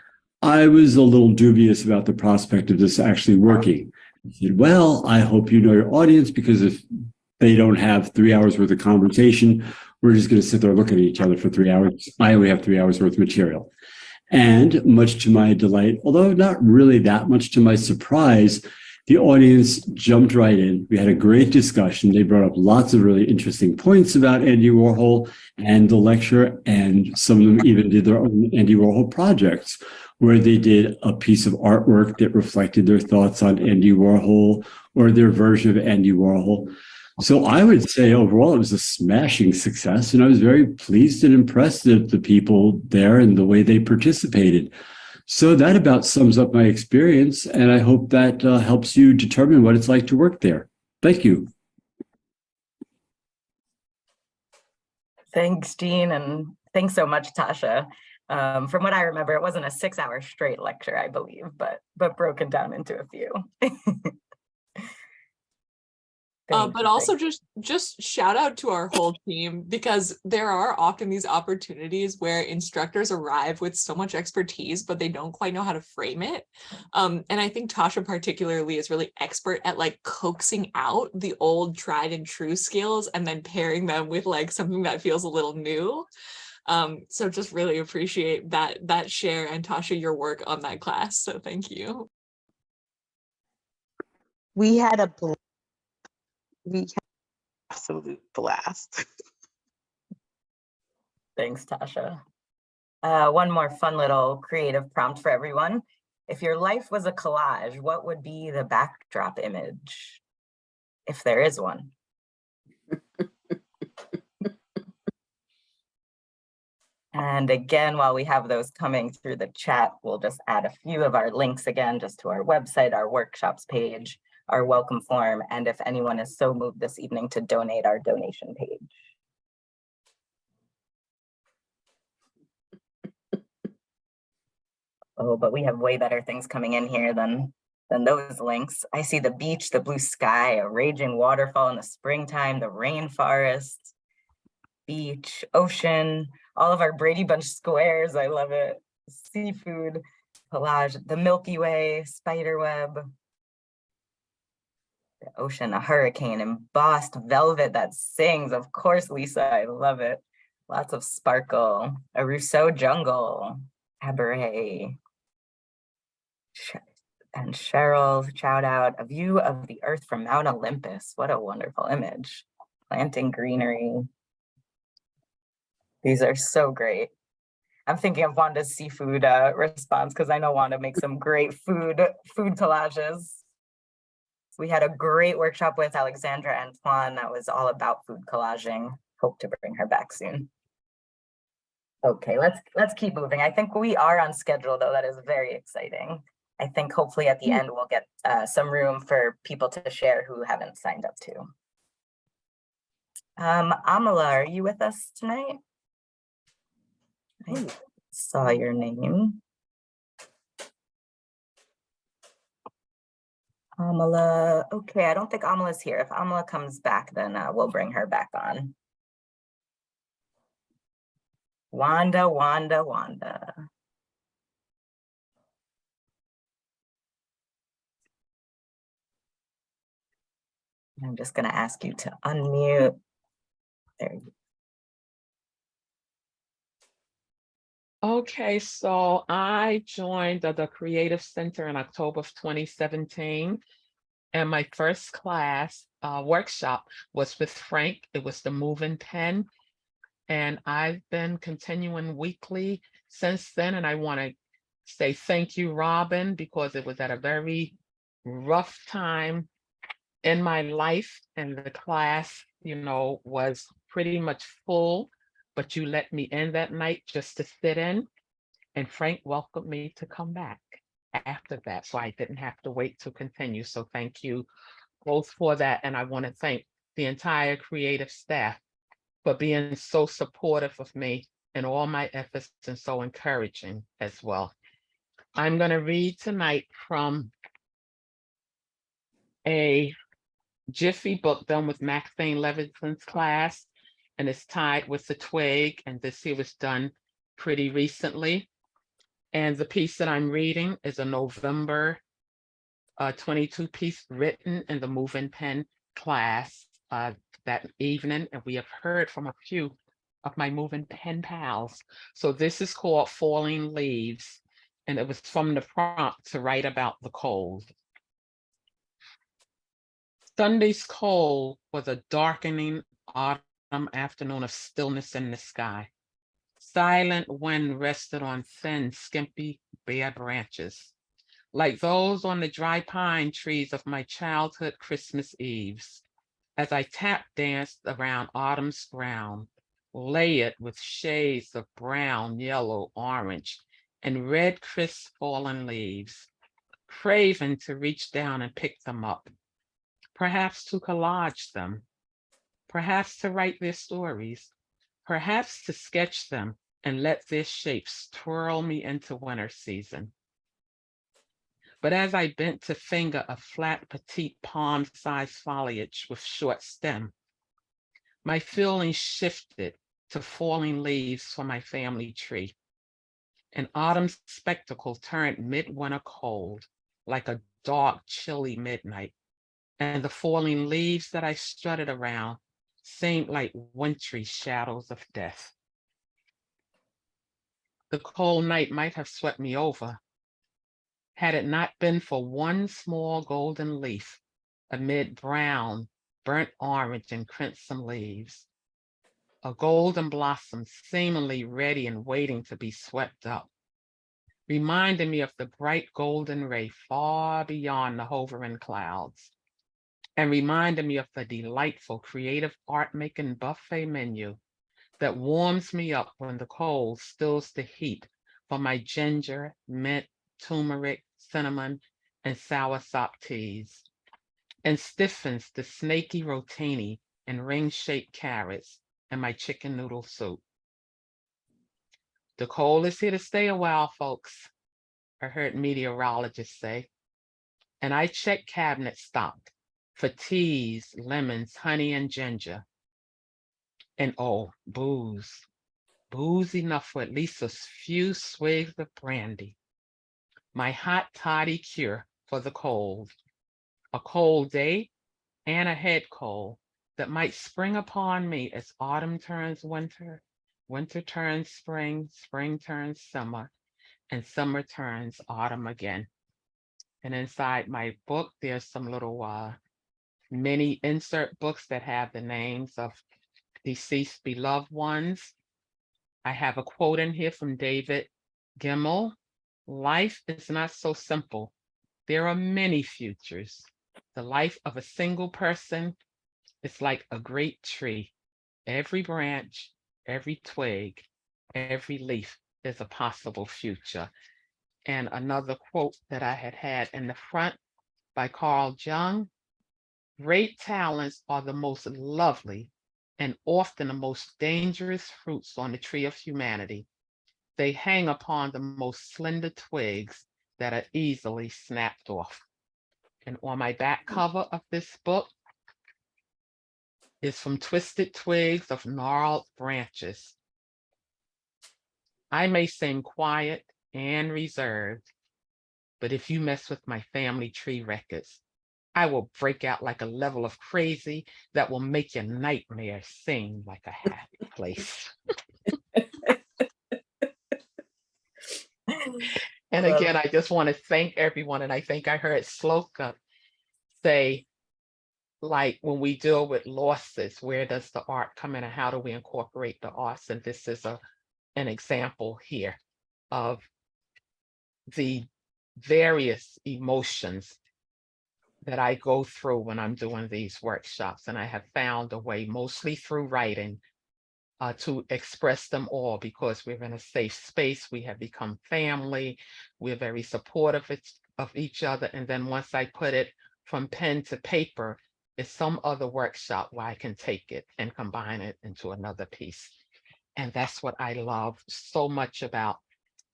I was a little dubious about the prospect of this actually working. I said, well, I hope you know your audience, because if they don't have 3 hours worth of conversation, we're just going to sit there looking at each other for 3 hours. I only have 3 hours worth of material. And much to my delight, although not really that much to my surprise, the audience jumped right in. We had a great discussion. They brought up lots of really interesting points about Andy Warhol and the lecture, and some of them even did their own Andy Warhol projects, where they did a piece of artwork that reflected their thoughts on Andy Warhol or their version of Andy Warhol. So I would say overall it was a smashing success, and I was very pleased and impressed at the people there and the way they participated. So that about sums up my experience, and I hope that helps you determine what it's like to work there. Thank you. Thanks, Jean, and thanks so much, Tasha. From what I remember, it wasn't a 6-hour straight lecture, I believe, but broken down into a few. But also just shout out to our whole team, because there are often these opportunities where instructors arrive with so much expertise, but they don't quite know how to frame it. And I think Tasha particularly is really expert at like coaxing out the old tried and true skills and then pairing them with like something that feels a little new. So just really appreciate that share, and Tasha, your work on that class. So thank you. We had a absolute blast. Thanks, Tasha. One more fun little creative prompt for everyone. If your life was a collage, what would be the backdrop image, if there is one? And again, while we have those coming through the chat, we'll just add a few of our links again, just to our website, our workshops page, our welcome form, and if anyone is so moved this evening to donate, our donation page. Oh, but we have way better things coming in here than those links. I see the beach, the blue sky, a raging waterfall in the springtime, the rainforest, beach, ocean, all of our Brady Bunch squares. I love it. Seafood, collage, the Milky Way, spider web, the ocean, a hurricane, embossed velvet that sings. Of course, Lisa, I love it. Lots of sparkle, a Rousseau jungle, cabaret. And Cheryl's shout out, a view of the earth from Mount Olympus. What a wonderful image. Planting greenery. These are so great. I'm thinking of Wanda's seafood response, because I know Wanda makes some great food collages. We had a great workshop with Alexandra Antoine that was all about food collaging. Hope to bring her back soon. Okay, let's keep moving. I think we are on schedule, though. That is very exciting. I think hopefully at the end we'll get some room for people to share who haven't signed up to. Amala, are you with us tonight? I saw your name. Amala, okay, I don't think Amala's here. If Amala comes back, then we'll bring her back on. Wanda. I'm just gonna ask you to unmute. There you go. Okay, so I joined the Creative Center in October of 2017. And my first class workshop was with Frank. It was the Moving Pen. And I've been continuing weekly since then. And I want to say thank you, Robin, because it was at a very rough time in my life. And the class, was pretty much full, but you let me in that night just to sit in. And Frank welcomed me to come back after that, so I didn't have to wait to continue. So thank you both for that. And I want to thank the entire creative staff for being so supportive of me in all my efforts and so encouraging as well. I'm going to read tonight from a Jiffy book done with Maxine Levinson's class, and it's tied with the twig, and this here was done pretty recently. And the piece that I'm reading is a November 22 piece written in the Moving Pen class that evening. And we have heard from a few of my Moving Pen pals. So this is called Falling Leaves. And it was from the prompt to write about the cold. Sunday's cold was a darkening autumn afternoon of stillness in the sky. Silent wind rested on thin, skimpy, bare branches, like those on the dry pine trees of my childhood Christmas Eves, as I tap danced around autumn's ground, layered with shades of brown, yellow, orange, and red, crisp fallen leaves, craving to reach down and pick them up, perhaps to collage them, perhaps to write their stories, perhaps to sketch them and let their shapes twirl me into winter season. But as I bent to finger a flat, petite palm-sized foliage with short stem, my feelings shifted to falling leaves for my family tree. An autumn spectacle turned midwinter cold, like a dark, chilly midnight, and the falling leaves that I strutted around seemed like wintry shadows of death. The cold night might have swept me over, had it not been for one small golden leaf amid brown, burnt orange, and crimson leaves. A golden blossom seemingly ready and waiting to be swept up, reminding me of the bright golden ray far beyond the hovering clouds, and reminding me of the delightful creative art-making buffet menu that warms me up when the cold stills the heat for my ginger, mint, turmeric, cinnamon, and soursop teas, and stiffens the snaky rotini and ring-shaped carrots and my chicken noodle soup. The cold is here to stay a while, folks, I heard meteorologists say, and I checked cabinet stock for teas, lemons, honey, and ginger. And oh, booze enough for at least a few swigs of brandy. My hot toddy cure for the cold, a cold day and a head cold that might spring upon me as autumn turns winter, winter turns spring, spring turns summer, and summer turns autumn again. And inside my book, there's some little mini insert books that have the names of deceased beloved ones. I have a quote in here from David Gemmell. Life is not so simple. There are many futures. The life of a single person is like a great tree. Every branch, every twig, every leaf is a possible future. And another quote that I had in the front by Carl Jung: great talents are the most lovely and often the most dangerous fruits on the tree of humanity. They hang upon the most slender twigs that are easily snapped off. And on my back cover of this book is from twisted twigs of gnarled branches. I may seem quiet and reserved, but if you mess with my family tree records, I will break out like a level of crazy that will make your nightmare seem like a happy place. And again, I just want to thank everyone. And I think I heard Sloka say, like, when we deal with losses, where does the art come in and how do we incorporate the arts? And this is an example here of the various emotions that I go through when I'm doing these workshops. And I have found a way, mostly through writing, to express them all, because we're in a safe space. We have become family. We're very supportive of each other. And then once I put it from pen to paper, it's some other workshop where I can take it and combine it into another piece. And that's what I love so much about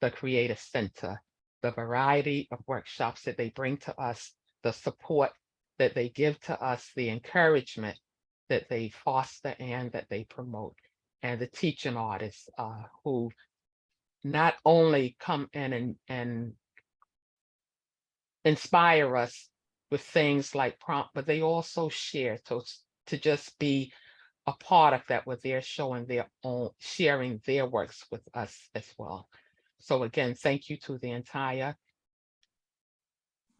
the Creative Center, the variety of workshops that they bring to us, the support that they give to us, the encouragement that they foster and that they promote, and the teaching artists who not only come in and inspire us with things like prompt, but they also share to just be a part of that, where they're showing their own, sharing their works with us as well. So again, thank you to the entire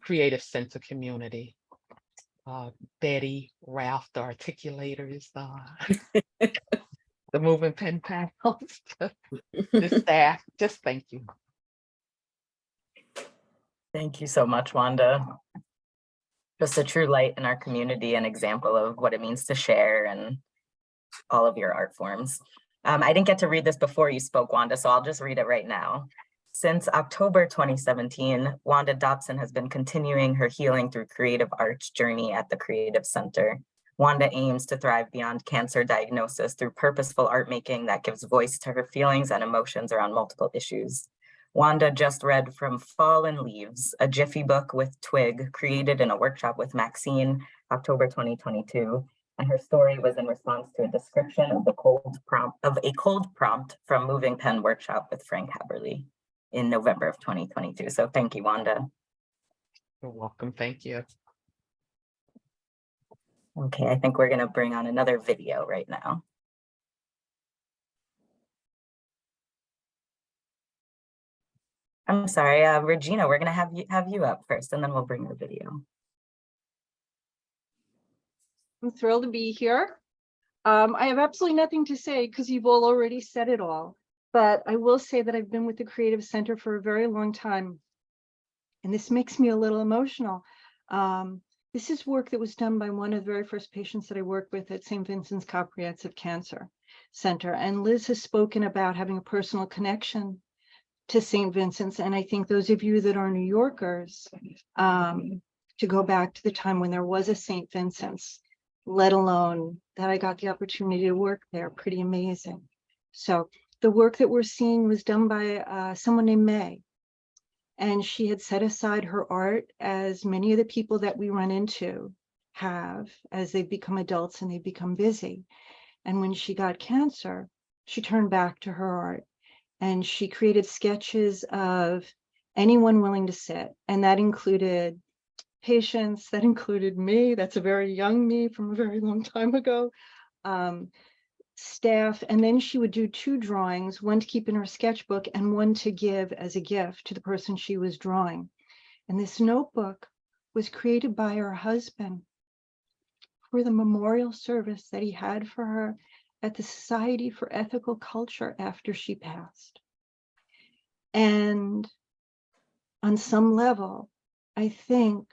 Creative Center community. Betty, Ralph, the articulators, the moving pen panels, the staff, just thank you. Thank you so much, Wanda. Just a true light in our community, an example of what it means to share and all of your art forms. I didn't get to read this before you spoke, Wanda, so I'll just read it right now. Since October 2017, Wanda Dobson has been continuing her healing through creative arts journey at the Creative Center. Wanda aims to thrive beyond cancer diagnosis through purposeful art making that gives voice to her feelings and emotions around multiple issues. Wanda just read from Fallen Leaves, a Jiffy book with Twig, created in a workshop with Maxine, October 2022. And her story was in response to a description of a cold prompt from Moving Pen Workshop with Frank Haberly in November of 2022. So thank you, Wanda. You're welcome. Thank you. Okay, I think we're going to bring on another video right now. I'm sorry, Regina, we're going to have you up first, and then we'll bring the video. I'm thrilled to be here. I have absolutely nothing to say because you've all already said it all. But I will say that I've been with the Creative Center for a very long time. And this makes me a little emotional. This is work that was done by one of the very first patients that I worked with at St. Vincent's Comprehensive Cancer Center. And Liz has spoken about having a personal connection to St. Vincent's. And I think those of you that are New Yorkers, to go back to the time when there was a St. Vincent's, let alone that I got the opportunity to work there, pretty amazing. So the work that we're seeing was done by someone named May. And she had set aside her art, as many of the people that we run into have as they become adults and they become busy. And when she got cancer, she turned back to her art. And she created sketches of anyone willing to sit. And that included patients, that included me, that's a very young me from a very long time ago, staff, and then she would do 2 drawings, one to keep in her sketchbook and one to give as a gift to the person she was drawing. And this notebook was created by her husband for the memorial service that he had for her at the Society for Ethical Culture after she passed. And on some level, I think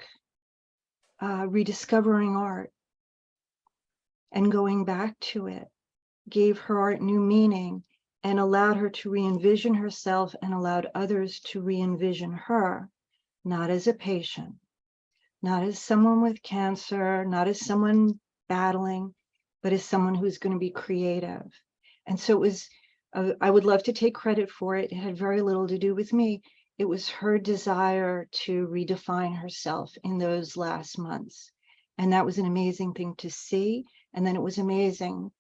rediscovering art and going back to it gave her art new meaning and allowed her to re-envision herself and allowed others to re-envision her, not as a patient, not as someone with cancer, not as someone battling, but as someone who's going to be creative. And so it was, I would love to take credit for it. It had very little to do with me. It was her desire to redefine herself in those last months. And that was an amazing thing to see. And then it was amazing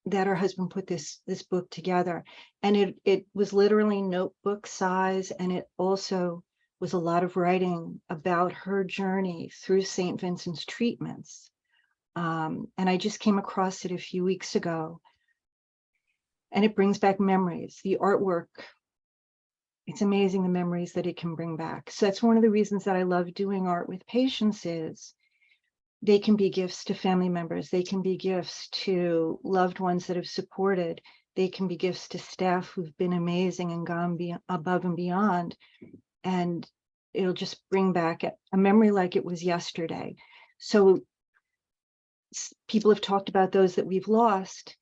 that her husband put this book together. And it was literally notebook size. And it also was a lot of writing about her journey through St. Vincent's treatments. And I just came across it a few weeks ago. And it brings back memories. The artwork, it's amazing the memories that it can bring back. So that's one of the reasons that I love doing art with patients is they can be gifts to family members. They can be gifts to loved ones that have supported. They can be gifts to staff who've been amazing and gone above and beyond. And it'll just bring back a memory like it was yesterday. So people have talked about those that we've lost.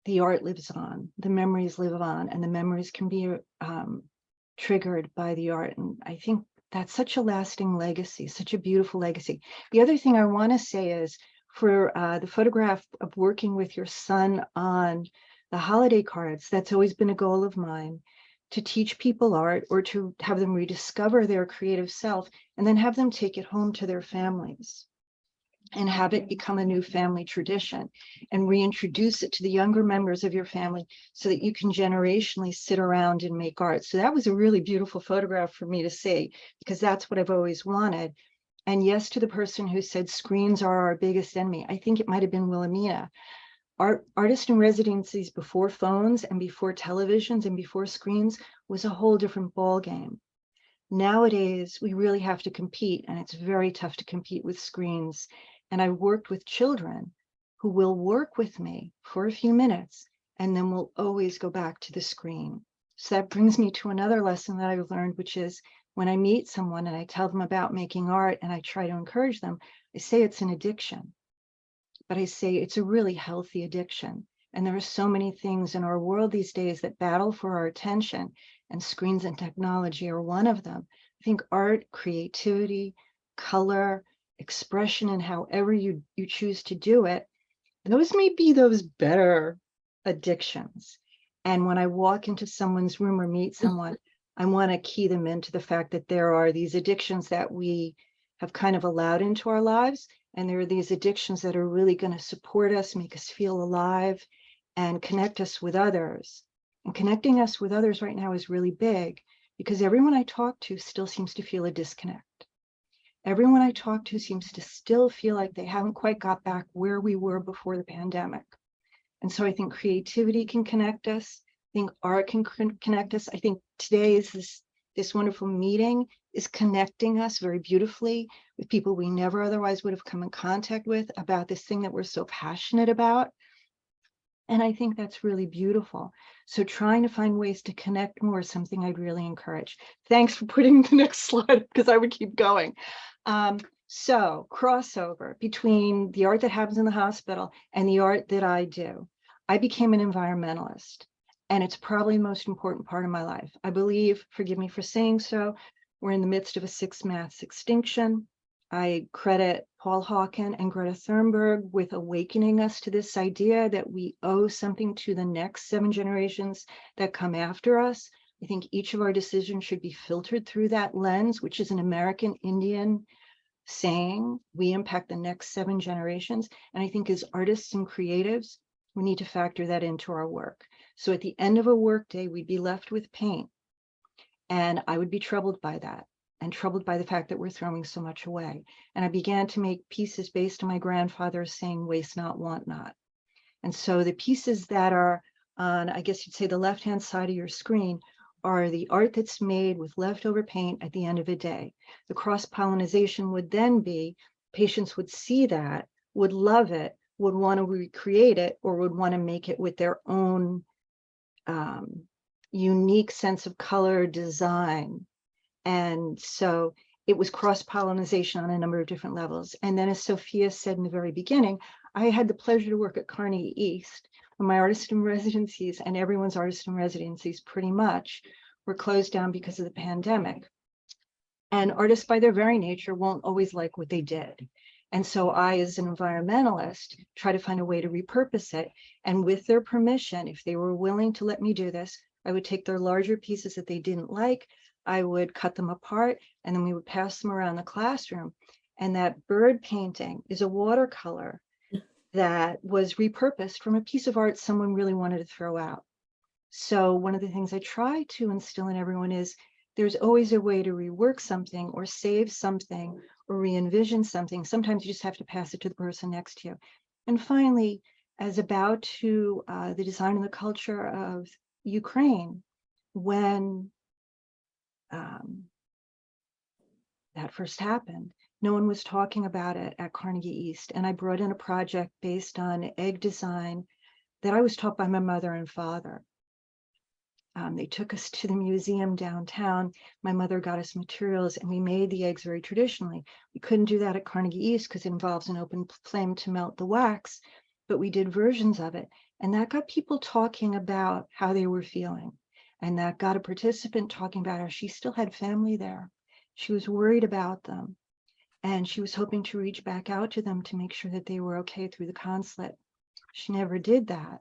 The art lives on, the memories live on, and the memories can be triggered by the art. And I think that's such a lasting legacy, such a beautiful legacy. The other thing I want to say is for the photograph of working with your son on the holiday cards, that's always been a goal of mine, to teach people art or to have them rediscover their creative self and then have them take it home to their families and have it become a new family tradition and reintroduce it to the younger members of your family so that you can generationally sit around and make art. So that was a really beautiful photograph for me to see, because that's what I've always wanted. And yes, to the person who said screens are our biggest enemy, I think it might have been Wilhelmina. Artist in residencies before phones and before televisions and before screens was a whole different ball game. Nowadays, we really have to compete, and it's very tough to compete with screens. And I worked with children who will work with me for a few minutes and then will always go back to the screen. So that brings me to another lesson that I've learned, which is when I meet someone and I tell them about making art and I try to encourage them, I say it's an addiction, but I say it's a really healthy addiction. And there are so many things in our world these days that battle for our attention, and screens and technology are one of them. I think art, creativity, color, expression, and however you choose to do it, those may be those better addictions. And when I walk into someone's room or meet someone, I want to key them into the fact that there are these addictions that we have kind of allowed into our lives. And there are these addictions that are really going to support us, make us feel alive, and connect us with others. And connecting us with others right now is really big, because everyone I talk to still seems to feel a disconnect. Everyone I talk to seems to still feel like they haven't quite got back where we were before the pandemic. And so I think creativity can connect us. I think art can connect us. I think today is this wonderful meeting is connecting us very beautifully with people we never otherwise would have come in contact with about this thing that we're so passionate about. And I think that's really beautiful. So trying to find ways to connect more is something I'd really encourage. Thanks for putting the next slide, because I would keep going. So crossover between the art that happens in the hospital and the art that I do. I became an environmentalist, and it's probably the most important part of my life. I believe, forgive me for saying so, we're in the midst of a sixth mass extinction. I credit Paul Hawken and Greta Thunberg with awakening us to this idea that we owe something to the next 7 generations that come after us. I think each of our decisions should be filtered through that lens, which is an American Indian saying. We impact the next 7 generations. And I think as artists and creatives, we need to factor that into our work. So at the end of a workday, we'd be left with paint. And I would be troubled by that, and troubled by the fact that we're throwing so much away. And I began to make pieces based on my grandfather's saying, waste not, want not. And so the pieces that are on, I guess you'd say, the left-hand side of your screen are the art that's made with leftover paint at the end of a day. The cross-pollination would then be, patients would see that, would love it, would want to recreate it, or would want to make it with their own unique sense of color design. And so it was cross-pollination on a number of different levels. And then, as Sophia said in the very beginning, I had the pleasure to work at Carnegie East, when my artist in residencies and everyone's artist in residencies pretty much were closed down because of the pandemic. And artists by their very nature won't always like what they did. And so I, as an environmentalist, try to find a way to repurpose it. And with their permission, if they were willing to let me do this, I would take their larger pieces that they didn't like, I would cut them apart, and then we would pass them around the classroom. And that bird painting is a watercolor that was repurposed from a piece of art someone really wanted to throw out. So one of the things I try to instill in everyone is there's always a way to rework something or save something or re-envision something. Sometimes you just have to pass it to the person next to you. And finally, as about to the design and the culture of Ukraine, when that first happened, no one was talking about it at Carnegie East. And I brought in a project based on egg design that I was taught by my mother and father. They took us to the museum downtown. My mother got us materials, and we made the eggs very traditionally. We couldn't do that at Carnegie East because it involves an open flame to melt the wax, but we did versions of it. And that got people talking about how they were feeling. And that got a participant talking about how she still had family there. She was worried about them. And she was hoping to reach back out to them to make sure that they were okay through the consulate. She never did that.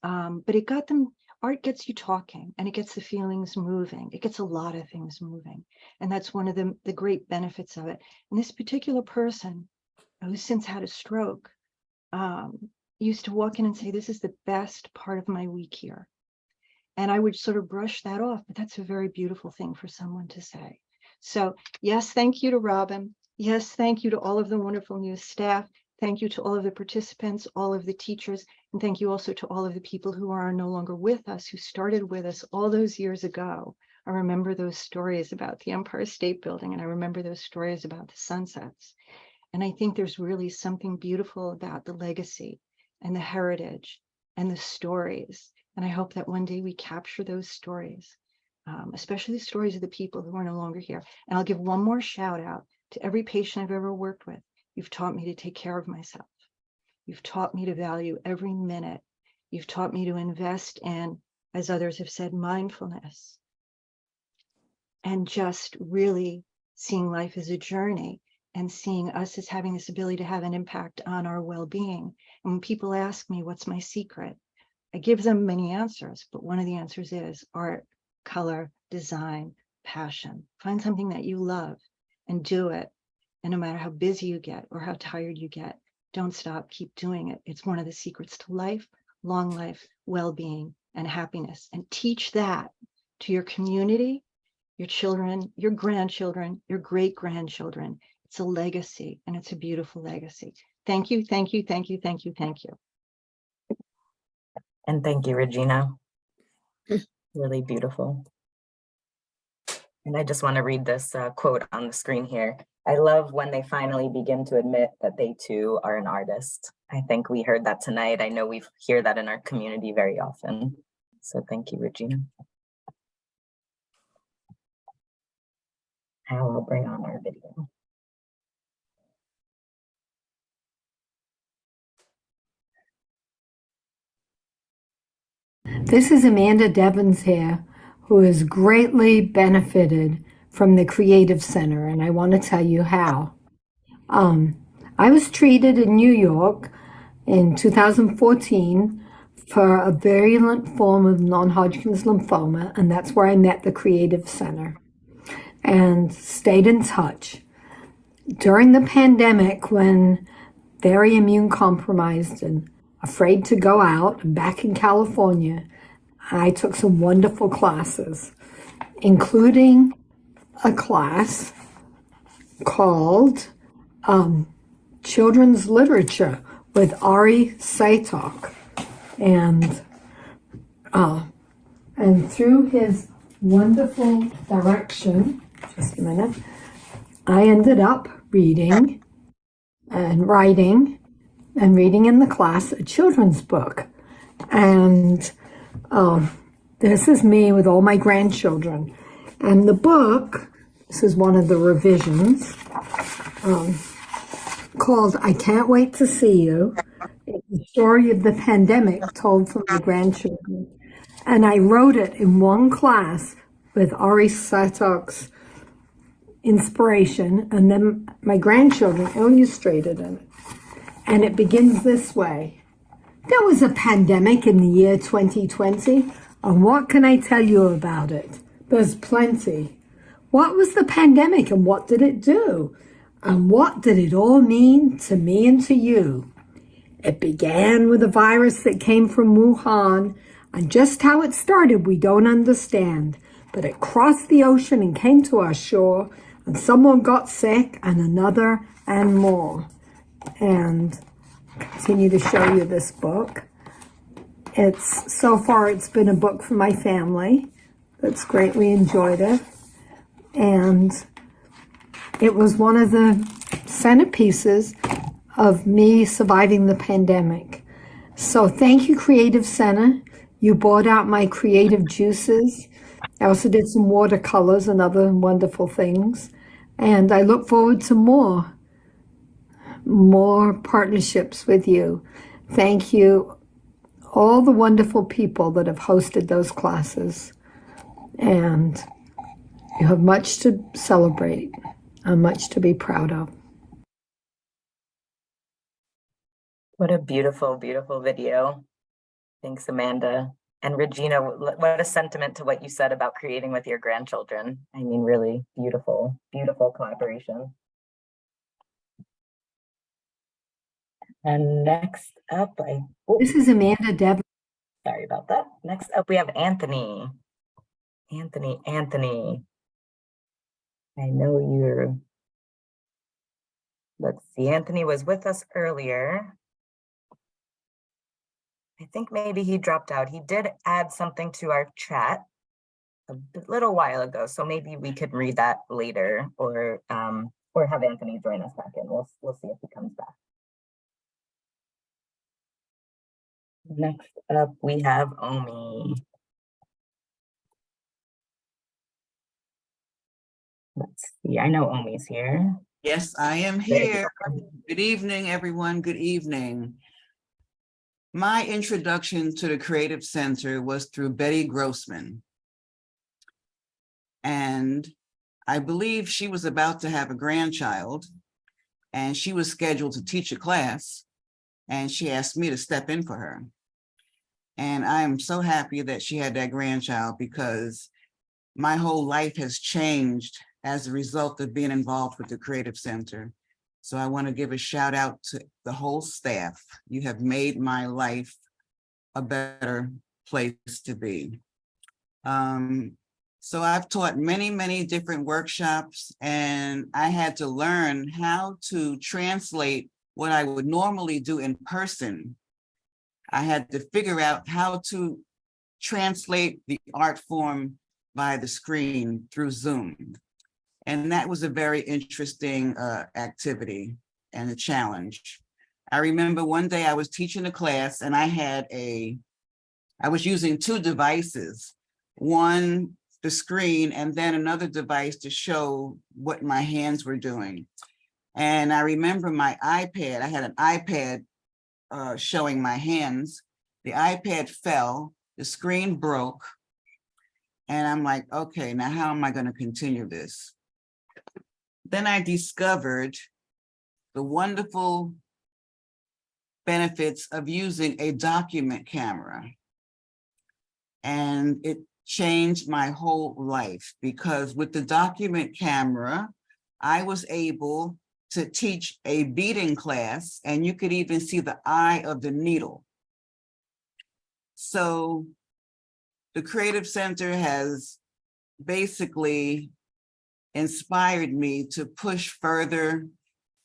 But it got them, art gets you talking, and it gets the feelings moving. It gets a lot of things moving. And that's one of the great benefits of it. And this particular person, who's since had a stroke, used to walk in and say, this is the best part of my week here. And I would sort of brush that off, but that's a very beautiful thing for someone to say. So yes, thank you to Robin. Yes, thank you to all of the wonderful new staff. Thank you to all of the participants, all of the teachers, and thank you also to all of the people who are no longer with us, who started with us all those years ago. I remember those stories about the Empire State Building, and I remember those stories about the sunsets. And I think there's really something beautiful about the legacy and the heritage and the stories. And I hope that one day we capture those stories, especially the stories of the people who are no longer here. And I'll give one more shout out to every patient I've ever worked with. You've taught me to take care of myself. You've taught me to value every minute. You've taught me to invest in, as others have said, mindfulness, and just really seeing life as a journey and seeing us as having this ability to have an impact on our well-being. And when people ask me, what's my secret? I give them many answers, but one of the answers is art, color, design, passion. Find something that you love and do it. And no matter how busy you get or how tired you get, don't stop, keep doing it. It's one of the secrets to life, long life, well-being, and happiness. And teach that to your community, your children, your grandchildren, your great-grandchildren. It's a legacy, and it's a beautiful legacy. Thank you, thank you, thank you, thank you, thank you. And thank you, Regina. Really beautiful. And I just want to read this quote on the screen here. I love when they finally begin to admit that they too are an artist. I think we heard that tonight. I know we hear that in our community very often. So thank you, Regina. Now we'll bring on our video. This is Amanda Devons here, who has greatly benefited from the Creative Center, and I want to tell you how. I was treated in New York in 2014 for a virulent form of non-Hodgkin's lymphoma, and that's where I met the Creative Center and stayed in touch. During the pandemic, when very immune compromised and afraid to go out, back in California, I took some wonderful classes, including a class called Children's Literature with Ari Saitok. And through his wonderful direction, just a minute, I ended up reading and writing and reading in the class a children's book. And this is me with all my grandchildren. And the book, this is one of the revisions, called I Can't Wait to See You. It's the story of the pandemic told from my grandchildren. And I wrote it in one class with Ari Satok's inspiration, and then my grandchildren illustrated in it. And it begins this way. There was a pandemic in the year 2020, and what can I tell you about it? There's plenty. What was the pandemic and what did it do? And what did it all mean to me and to you? It began with a virus that came from Wuhan, and just how it started we don't understand. But it crossed the ocean and came to our shore, and someone got sick, and another, and more. And continue to show you this book. So far it's been a book for my family that's greatly enjoyed it. And it was one of the centerpieces of me surviving the pandemic. So thank you, Creative Center. You bought out my creative juices. I also did some watercolors and other wonderful things. And I look forward to more partnerships with you. Thank you, all the wonderful people that have hosted those classes. And you have much to celebrate and much to be proud of. What a beautiful, beautiful video. Thanks, Amanda. And Regina, what a sentiment to what you said about creating with your grandchildren. I mean, really beautiful, beautiful collaboration. And next up, this is Amanda Devon. Sorry about that. Next up, we have Anthony. Anthony. I know you're, let's see, Anthony was with us earlier. I think maybe he dropped out. He did add something to our chat a little while ago, so maybe we could read that later, or have Anthony join us back in. We'll see if he comes back. Next up, we have Omi. Let's see, I know Omi's here. Yes, I am here. Good evening, everyone. Good evening. My introduction to the Creative Center was through Betty Grossman. And I believe she was about to have a grandchild, and she was scheduled to teach a class, and she asked me to step in for her. And I am so happy that she had that grandchild, because my whole life has changed as a result of being involved with the Creative Center. So I want to give a shout out to the whole staff. You have made my life a better place to be. So I've taught many, many different workshops, and I had to learn how to translate what I would normally do in person. I had to figure out how to translate the art form by the screen through Zoom. And that was a very interesting activity and a challenge. I remember one day I was teaching a class, and I was using two devices, one the screen and then another device to show what my hands were doing. And I remember my iPad, I had an iPad showing my hands. The iPad fell, the screen broke, and I'm like, okay, now how am I going to continue this? Then I discovered the wonderful benefits of using a document camera. And it changed my whole life, because with the document camera, I was able to teach a beading class, and you could even see the eye of the needle. So the Creative Center has basically inspired me to push further,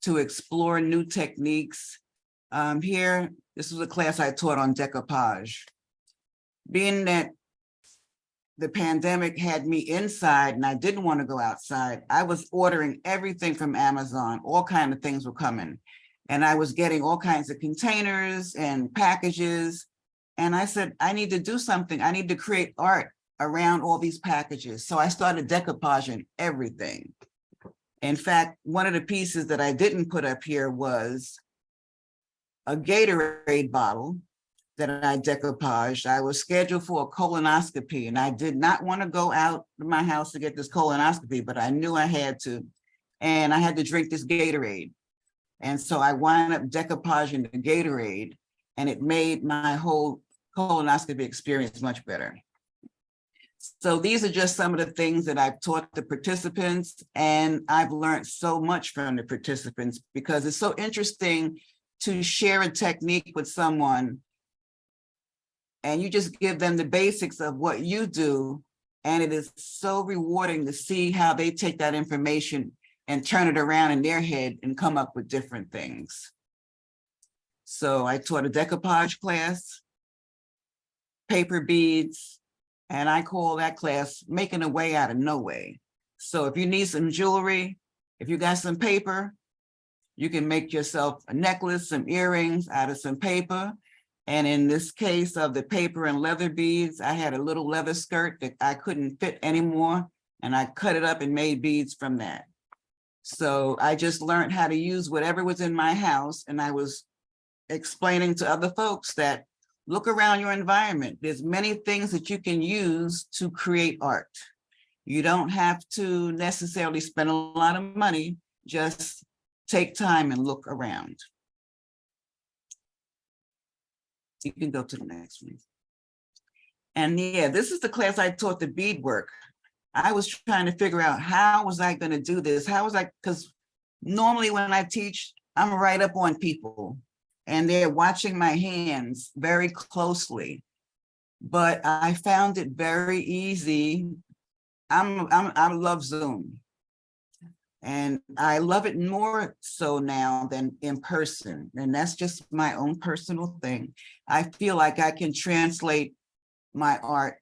to explore new techniques. Here, this was a class I taught on decoupage. Being that the pandemic had me inside and I didn't want to go outside, I was ordering everything from Amazon. All kinds of things were coming. And I was getting all kinds of containers and packages. And I said, I need to do something. I need to create art around all these packages. So I started decoupaging everything. In fact, one of the pieces that I didn't put up here was a Gatorade bottle that I decoupaged. I was scheduled for a colonoscopy, and I did not want to go out of my house to get this colonoscopy, but I knew I had to, and I had to drink this Gatorade. And so I wound up decoupaging the Gatorade, and it made my whole colonoscopy experience much better. So these are just some of the things that I've taught the participants, and I've learned so much from the participants, because it's so interesting to share a technique with someone and you just give them the basics of what you do. And it is so rewarding to see how they take that information and turn it around in their head and come up with different things. So I taught a decoupage class, paper beads, and I call that class Making a Way Out of No Way. So if you need some jewelry, if you got some paper, you can make yourself a necklace, some earrings out of some paper. And in this case of the paper and leather beads, I had a little leather skirt that I couldn't fit anymore, and I cut it up and made beads from that. So I just learned how to use whatever was in my house, and I was explaining to other folks that look around your environment. There's many things that you can use to create art. You don't have to necessarily spend a lot of money, just take time and look around. You can go to the next one. And yeah, this is the class I taught the beadwork. I was trying to figure out how was I going to do this? How was I, because normally when I teach, I'm right up on people and they're watching my hands very closely. But I found it very easy. I love Zoom. And I love it more so now than in person. And that's just my own personal thing. I feel like I can translate my art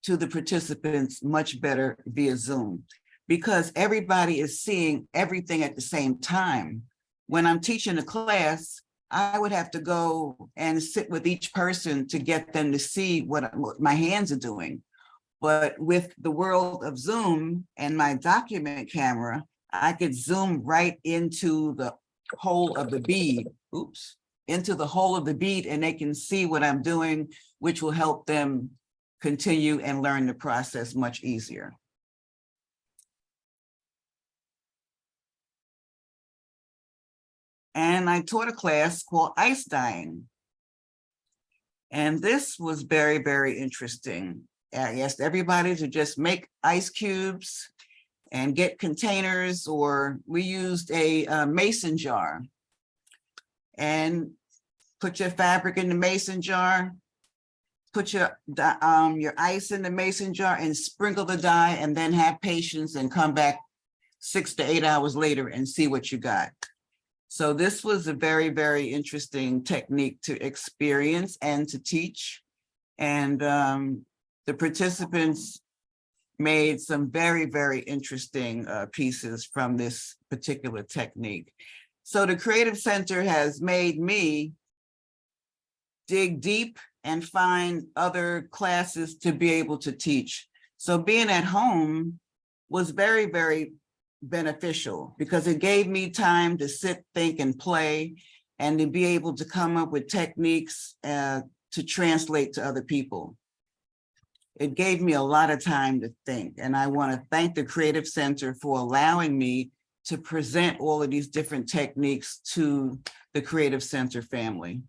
to the participants much better via Zoom, because everybody is seeing everything at the same time. When I'm teaching a class, I would have to go and sit with each person to get them to see what my hands are doing. But with the world of Zoom and my document camera, I could zoom right into the hole of the bead, oops, into the whole of the bead and they can see what I'm doing, which will help them continue and learn the process much easier. And I taught a class called ice dyeing. And this was very, very interesting. I asked everybody to just make ice cubes and get containers, or we used a mason jar. And put your fabric in the mason jar, put your ice in the mason jar and sprinkle the dye, and then have patience and come back 6 to 8 hours later and see what you got. So this was a very, very interesting technique to experience and to teach. And the participants made some very, very interesting pieces from this particular technique. So the Creative Center has made me dig deep and find other classes to be able to teach. So being at home was very, very beneficial because it gave me time to sit, think, and play, and to be able to come up with techniques to translate to other people. It gave me a lot of time to think, and I want to thank the Creative Center for allowing me to present all of these different techniques to the Creative Center family.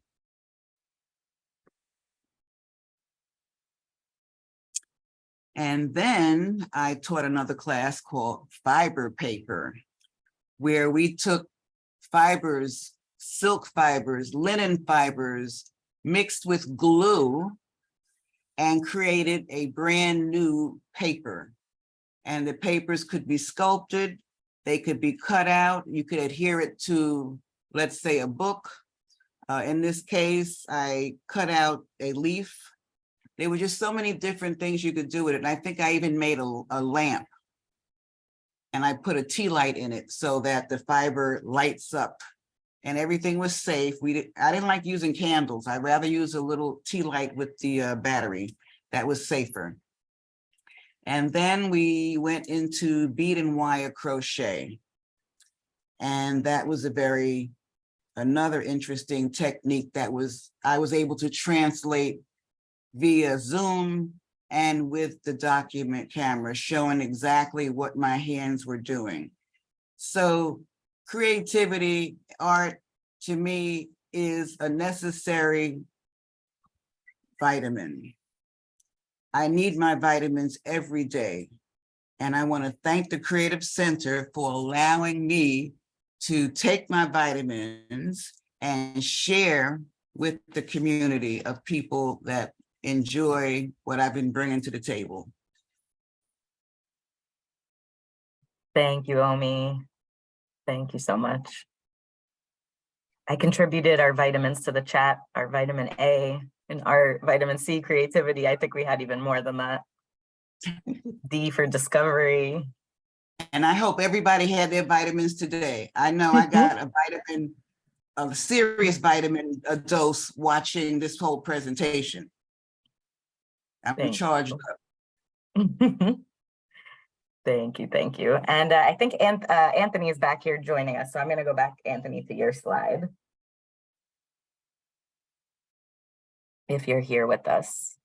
And then I taught another class called fiber paper, where we took fibers, silk fibers, linen fibers, mixed with glue and created a brand new paper. And the papers could be sculpted, they could be cut out, you could adhere it to, let's say, a book. In this case, I cut out a leaf. There were just so many different things you could do with it. And I think I even made a lamp. And I put a tea light in it so that the fiber lights up and everything was safe. I didn't like using candles. I'd rather use a little tea light with the battery. That was safer. And then we went into bead and wire crochet. And that was another interesting technique that I was able to translate via Zoom and with the document camera, showing exactly what my hands were doing. So creativity, art, to me, is a necessary vitamin. I need my vitamins every day. And I want to thank the Creative Center for allowing me to take my vitamins and share with the community of people that enjoy what I've been bringing to the table. Thank you, Omi. Thank you so much. I contributed our vitamins to the chat, our vitamin A and our vitamin C creativity. I think we had even more than that. D for discovery. And I hope everybody had their vitamins today. I know I got a serious vitamin dose watching this whole presentation. I'm charged up. Thank you, thank you. And I think Anthony is back here joining us. So I'm gonna go back, Anthony, to your slide. If you're here with us.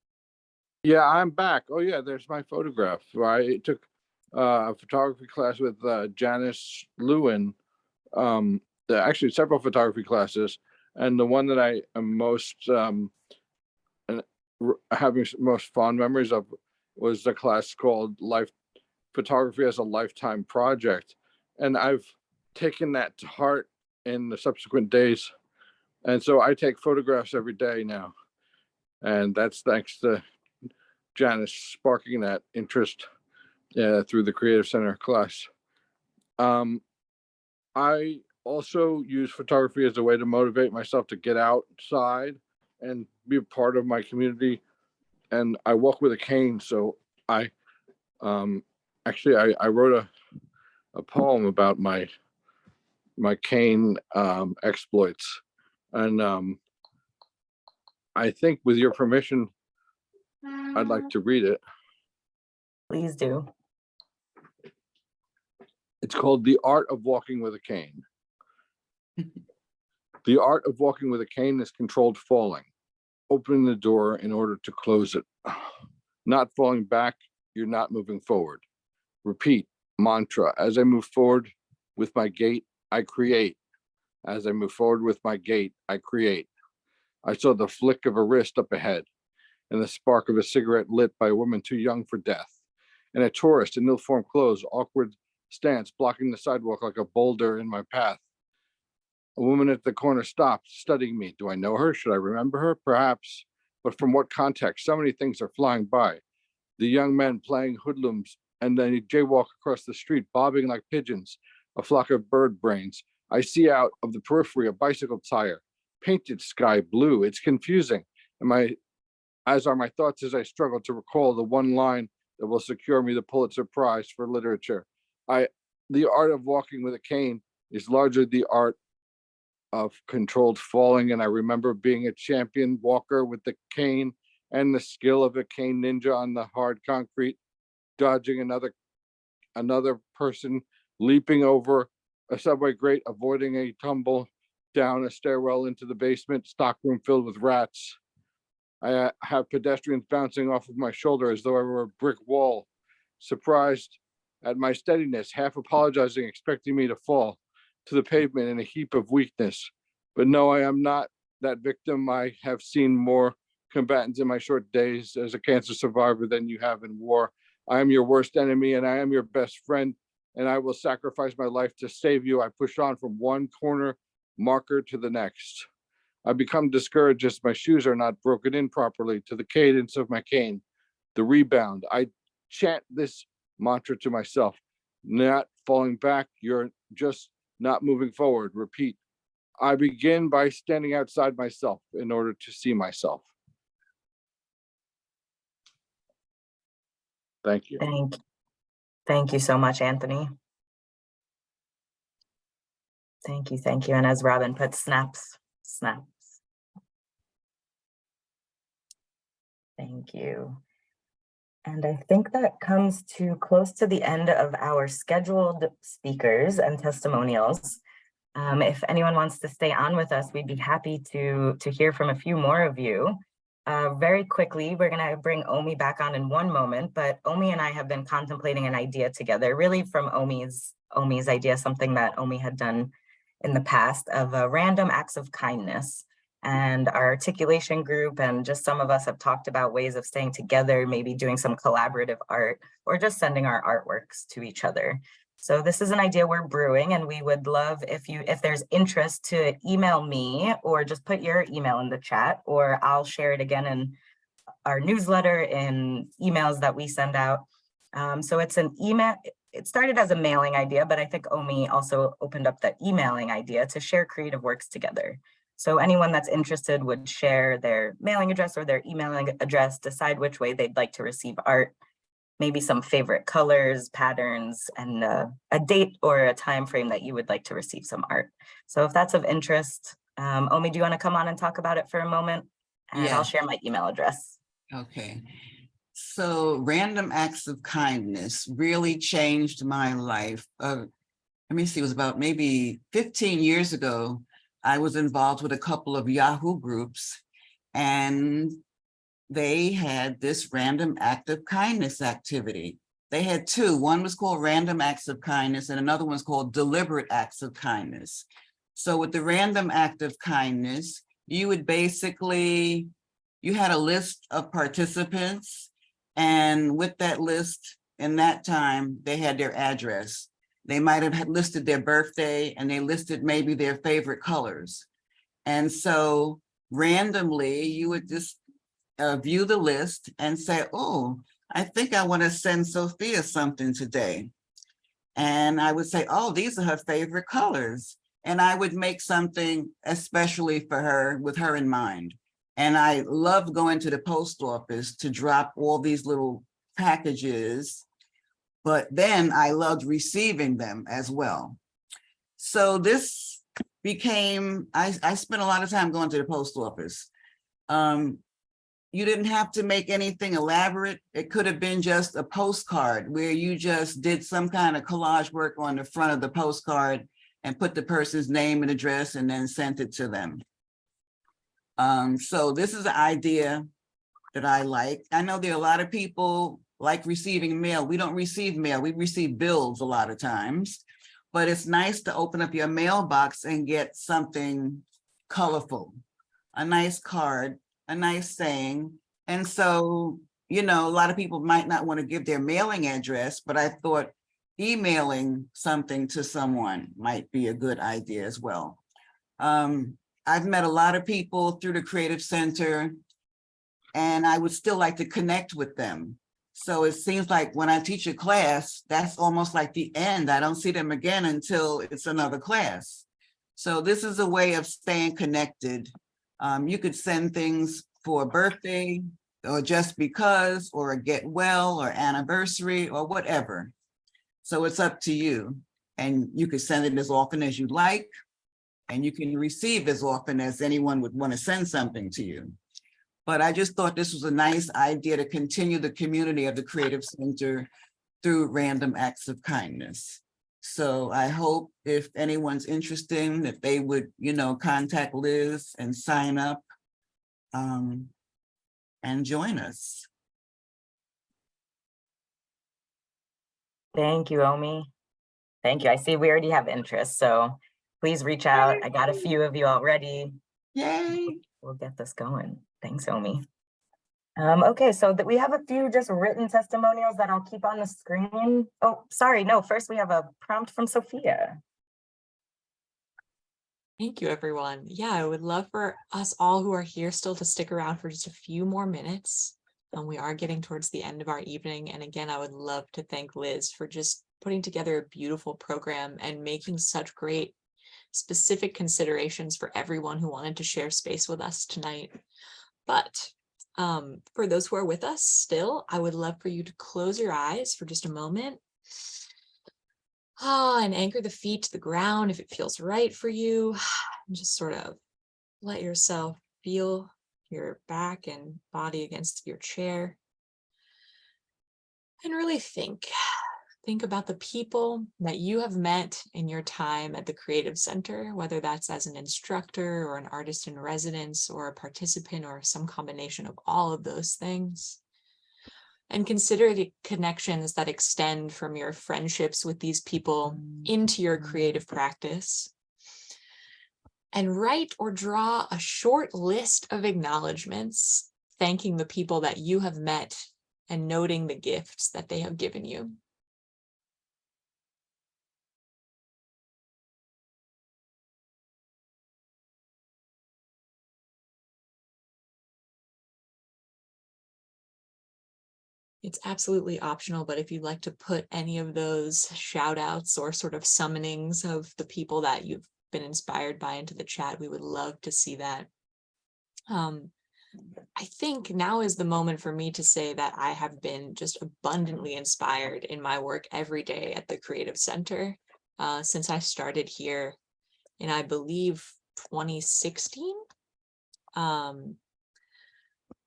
Yeah, I'm back. Oh yeah, there's my photograph. I took a photography class with Janice Lewin. Actually several photography classes. And the one that I am most having most fond memories of was the class called Photography as a Lifetime Project. And I've taken that to heart in the subsequent days. And so I take photographs every day now. And that's thanks to Janice sparking that interest through the Creative Center class. I also use photography as a way to motivate myself to get outside and be a part of my community. And I walk with a cane, so I wrote a poem about my cane exploits, and I think with your permission, I'd like to read it. Please do. It's called The Art of Walking with a Cane. The art of walking with a cane is controlled falling, opening the door in order to close it. Not falling back, you're not moving forward. Repeat, mantra, as I move forward with my gait, I create. As I move forward with my gait, I create. I saw the flick of a wrist up ahead and the spark of a cigarette lit by a woman too young for death, and a tourist in ill-formed clothes, awkward stance, blocking the sidewalk like a boulder in my path. A woman at the corner stopped, studying me. Do I know her? Should I remember her? Perhaps. But from what context? So many things are flying by. The young men playing hoodlums, and then jaywalk across the street, bobbing like pigeons, a flock of bird brains. I see out of the periphery a bicycle tire, painted sky blue. It's confusing. As are my thoughts as I struggle to recall the one line that will secure me the Pulitzer Prize for literature. The art of walking with a cane is largely the art of controlled falling, and I remember being a champion walker with the cane and the skill of a cane ninja on the hard concrete, dodging another person, leaping over a subway grate, avoiding a tumble down a stairwell into the basement, stockroom filled with rats. I have pedestrians bouncing off of my shoulder as though I were a brick wall, surprised at my steadiness, half apologizing, expecting me to fall to the pavement in a heap of weakness. But no, I am not that victim. I have seen more combatants in my short days as a cancer survivor than you have in war. I am your worst enemy and I am your best friend, and I will sacrifice my life to save you. I push on from one corner marker to the next. I become discouraged as my shoes are not broken in properly to the cadence of my cane. The rebound. I chant this mantra to myself, not falling back, you're just not moving forward. Repeat. I begin by standing outside myself in order to see myself. Thank you. Thank you so much, Anthony. Thank you. And as Robin put, snaps. Thank you. And I think that comes to close to the end of our scheduled speakers and testimonials. If anyone wants to stay on with us, we'd be happy to hear from a few more of you. Very quickly, we're gonna bring Omi back on in one moment, but Omi and I have been contemplating an idea together, really from Omi's idea, something that Omi had done in the past, of random acts of kindness. And our articulation group and just some of us have talked about ways of staying together, maybe doing some collaborative art or just sending our artworks to each other. So this is an idea we're brewing, and we would love if there's interest to email me or just put your email in the chat, or I'll share it again in our newsletter, in emails that we send out. So it's an email. It started as a mailing idea, but I think Omi also opened up the emailing idea to share creative works together. So anyone that's interested would share their mailing address or their emailing address, decide which way they'd like to receive art, maybe some favorite colors, patterns, and a date or a time frame that you would like to receive some art. So if that's of interest, Omi, do you want to come on and talk about it for a moment? And I'll share my email address. Okay. So random acts of kindness really changed my life. Let me see, it was about maybe 15 years ago. I was involved with a couple of Yahoo groups, and they had this random act of kindness activity. They had two. One was called Random Acts of Kindness, and another one's called Deliberate Acts of Kindness. So with the random act of kindness, you would basically, you had a list of participants, and with that list, in that time, they had their address. They might have had listed their birthday, and they listed maybe their favorite colors. And so randomly, you would just view the list and say, oh, I think I want to send Sophia something today. And I would say, oh, these are her favorite colors. And I would make something especially for her, with her in mind. And I loved going to the post office to drop all these little packages, but then I loved receiving them as well. So this became, I spent a lot of time going to the post office. You didn't have to make anything elaborate. It could have been just a postcard where you just did some kind of collage work on the front of the postcard and put the person's name and address and then sent it to them. So this is an idea that I like. I know there are a lot of people like receiving mail. We don't receive mail, we receive bills a lot of times, but it's nice to open up your mailbox and get something colorful, a nice card, a nice saying. And so, you know, a lot of people might not want to give their mailing address, but I thought emailing something to someone might be a good idea as well. I've met a lot of people through the Creative Center, and I would still like to connect with them. So it seems like when I teach a class, that's almost like the end. I don't see them again until it's another class. So this is a way of staying connected. You could send things for a birthday or just because, or a get well or anniversary or whatever. So it's up to you. And you could send it as often as you like, and you can receive as often as anyone would want to send something to you. But I just thought this was a nice idea to continue the community of the Creative Center through random acts of kindness. So I hope if anyone's interested, that they would, you know, contact Liz and sign up and join us. Thank you, Omi. Thank you. I see we already have interest, so please reach out. I got a few of you already. Yay. We'll get this going. Thanks, Omi. Okay, so that we have a few just written testimonials that I'll keep on the screen. Oh, sorry, no, first we have a prompt from Sophia. Thank you, everyone. Yeah, I would love for us all who are here still to stick around for just a few more minutes. We are getting towards the end of our evening. And again, I would love to thank Liz for just putting together a beautiful program and making such great specific considerations for everyone who wanted to share space with us tonight. But for those who are with us still, I would love for you to close your eyes for just a moment. And anchor the feet to the ground if it feels right for you. And just sort of let yourself feel your back and body against your chair. And really think about the people that you have met in your time at the Creative Center, whether that's as an instructor or an artist in residence or a participant or some combination of all of those things. And consider the connections that extend from your friendships with these people into your creative practice. And write or draw a short list of acknowledgements, thanking the people that you have met and noting the gifts that they have given you. It's absolutely optional, but if you'd like to put any of those shout outs or sort of summonings of the people that you've been inspired by into the chat, we would love to see that. I think now is the moment for me to say that I have been just abundantly inspired in my work every day at the Creative Center since I started here in, I believe, 2016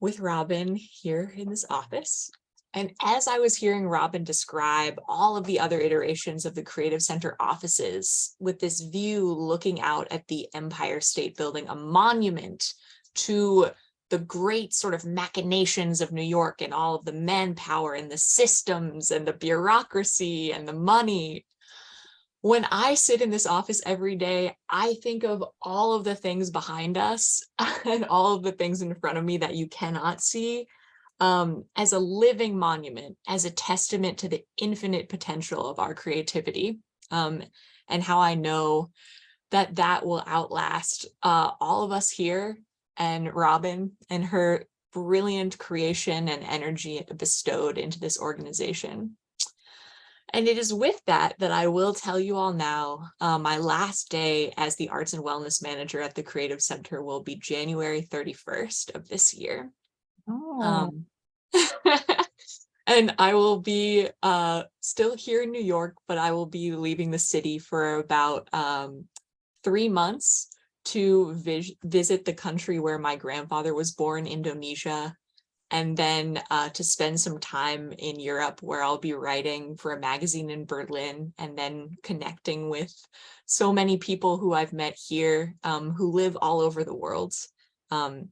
with Robin here in this office. And as I was hearing Robin describe all of the other iterations of the Creative Center offices with this view looking out at the Empire State Building, a monument to the great sort of machinations of New York and all of the manpower and the systems and the bureaucracy and the money. When I sit in this office every day, I think of all of the things behind us and all of the things in front of me that you cannot see. As a living monument, as a testament to the infinite potential of our creativity, and how I know that that will outlast all of us here and Robin and her brilliant creation and energy bestowed into this organization. And it is with that that I will tell you all now, my last day as the Arts and Wellness Manager at the Creative Center will be January 31st of this year. Oh. And I will be still here in New York, but I will be leaving the city for about 3 months to visit the country where my grandfather was born, Indonesia. and then to spend some time in Europe where I'll be writing for a magazine in Berlin, and then connecting with so many people who I've met here who live all over the world. But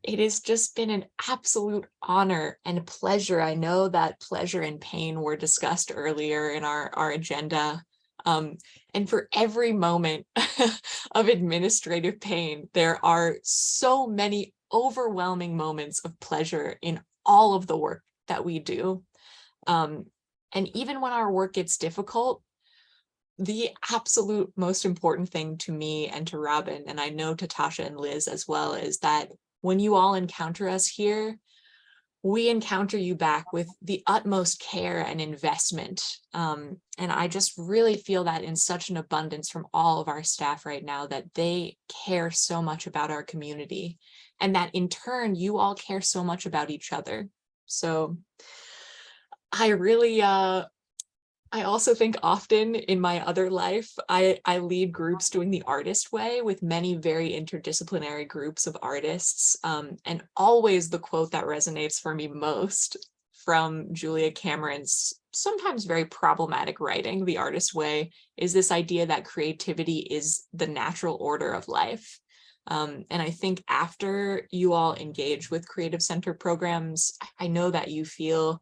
it has just been an absolute honor and a pleasure. I know that pleasure and pain were discussed earlier in our agenda. And for every moment of administrative pain, there are so many overwhelming moments of pleasure in all of the work that we do. And even when our work gets difficult, the absolute most important thing to me and to Robin, and I know to Tasha and Liz as well, is that when you all encounter us here, we encounter you back with the utmost care and investment. And I just really feel that in such an abundance from all of our staff right now, that they care so much about our community, and that in turn, you all care so much about each other. So I really, I also think often in my other life, I lead groups doing the artist way with many very interdisciplinary groups of artists. And always the quote that resonates for me most from Julia Cameron's sometimes very problematic writing, The Artist Way, is this idea that creativity is the natural order of life. And I think after you all engage with Creative Center programs, I know that you feel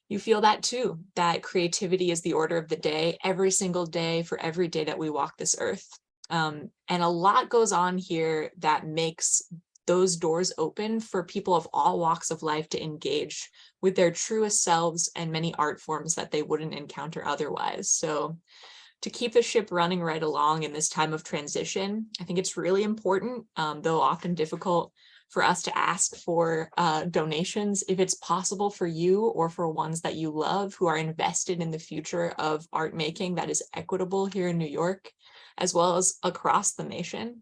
that too, that creativity is the order of the day, every single day, for every day that we walk this earth. And a lot goes on here that makes those doors open for people of all walks of life to engage with their truest selves and many art forms that they wouldn't encounter otherwise. So to keep the ship running right along in this time of transition, I think it's really important, though often difficult, for us to ask for donations if it's possible for you or for ones that you love who are invested in the future of art making that is equitable here in New York, as well as across the nation.